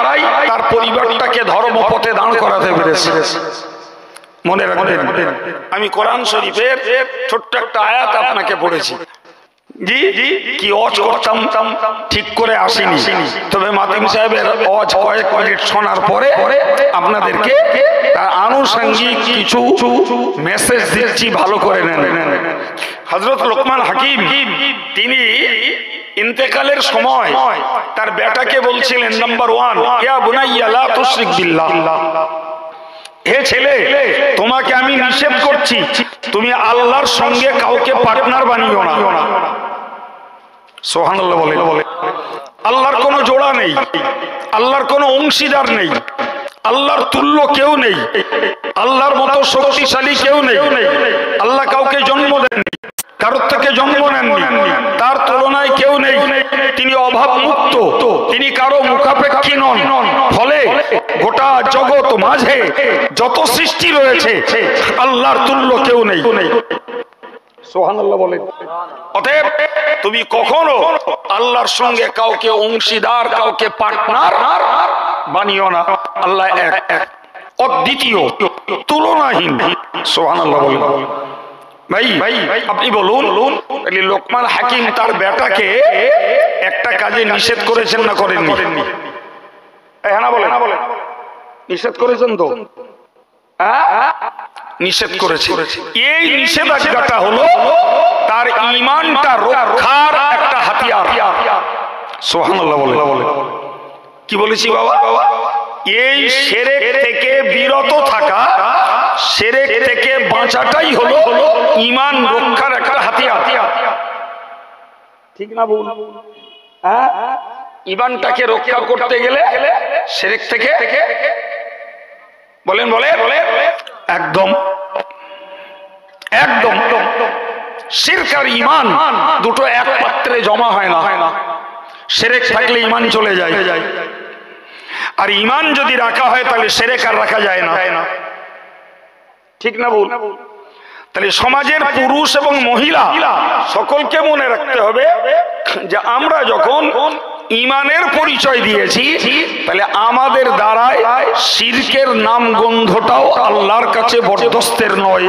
তার পরিবারটাকে ধর্মপথে দাঁড় করাতে পেরেছে। মনে রাখবেন, আমি কোরআন শরীফের ছোট্ট একটা আয়াত আপনাকে পড়েছি। জি, কি ওয়াজ করতাম ঠিক করে আসেনি, তবে মাতিন সাহেবের ওয়াজ কয়েক মিনিট শোনার পরে আপনাদেরকে তার আনুষঙ্গিক কিছু মেসেজ দিচ্ছি, ভালো করে নেন। হযরত লোকমান হাকিম তিনি ইন্তেকালের সময় তার বেটাকে বলছিলেন, নাম্বার 1, ইয়া বুনাইয়া লা তুশরিক বিল্লাহ, হে ছেলে, তোমাকে আমি নিষেধ করছি তুমি আল্লাহর সঙ্গে কাউকে পার্টনার বানিও না। সুবহানাল্লাহ বলে। আল্লাহর কোনো জোড়া নেই, আল্লাহর কোনো অংশীদার নেই, আল্লাহর তুল্য কেউ নেই, আল্লাহর মতো শক্তিশালী কেউ নেই। আল্লাহ কাউকে জন্ম দেননি, কারোর থেকে জন্ম নেননি, তার তুলনায় কেউ নেই। তিনি অভাব মুক্ত, তিনি কারো মুখাপেক্ষী নন। ফলে গোটা জগৎ মাঝে যত সৃষ্টি রয়েছে আল্লাহর তুল্য কেউ নেই। সুবহানাল্লাহ বলেন। অতএব তুমি কখনো আল্লাহর সঙ্গে কাউকে অংশীদার, কাউকে পার্টনার বানিও না। আল্লাহ এক, অদ্বিতীয়, তুলনাহীন। সুবহানাল্লাহ বলেন। ভাই আপনি বলুন, লোকমান হাকিম তার বেটাকে একটা কাজে নিষেধ করেছেন না করেননি? হ্যাঁ বলেন, নিষেধ করেছেন তো। নিষেধ করেছে। এই নিষেধাজ্ঞাটা হলো তার ঈমানটা রক্ষার একটা হাতিয়ার। সুবহানাল্লাহ বলে। কি বলেছি বাবা? এই শিরক থেকে বিরত থাকা, শিরক থেকে বাঁচাটাই হলো ঈমান রক্ষার একটা হাতিয়ার। ঠিক না ভুল? ঈমানটাকে রক্ষা করতে গেলে শিরক থেকে বলেন একদম একদম শিরক আর ঈমান দুটো এক পাত্রে জমা হয় না। শিরক থাকলে ঈমান চলে যায়, আর ঈমান যদি রাখা হয় তাহলে শিরক আর রাখা যায় না। ঠিক না ভুল? তাহলে সমাজের পুরুষ এবং মহিলা সকলকে মনে রাখতে হবে যে আমরা যখন ঈমানের পরিচয় দিয়েছি, তাহলে আমাদের দ্বারায় শিরকের নাম গন্ধটাও আল্লাহর কাছে বরদস্তের নয়।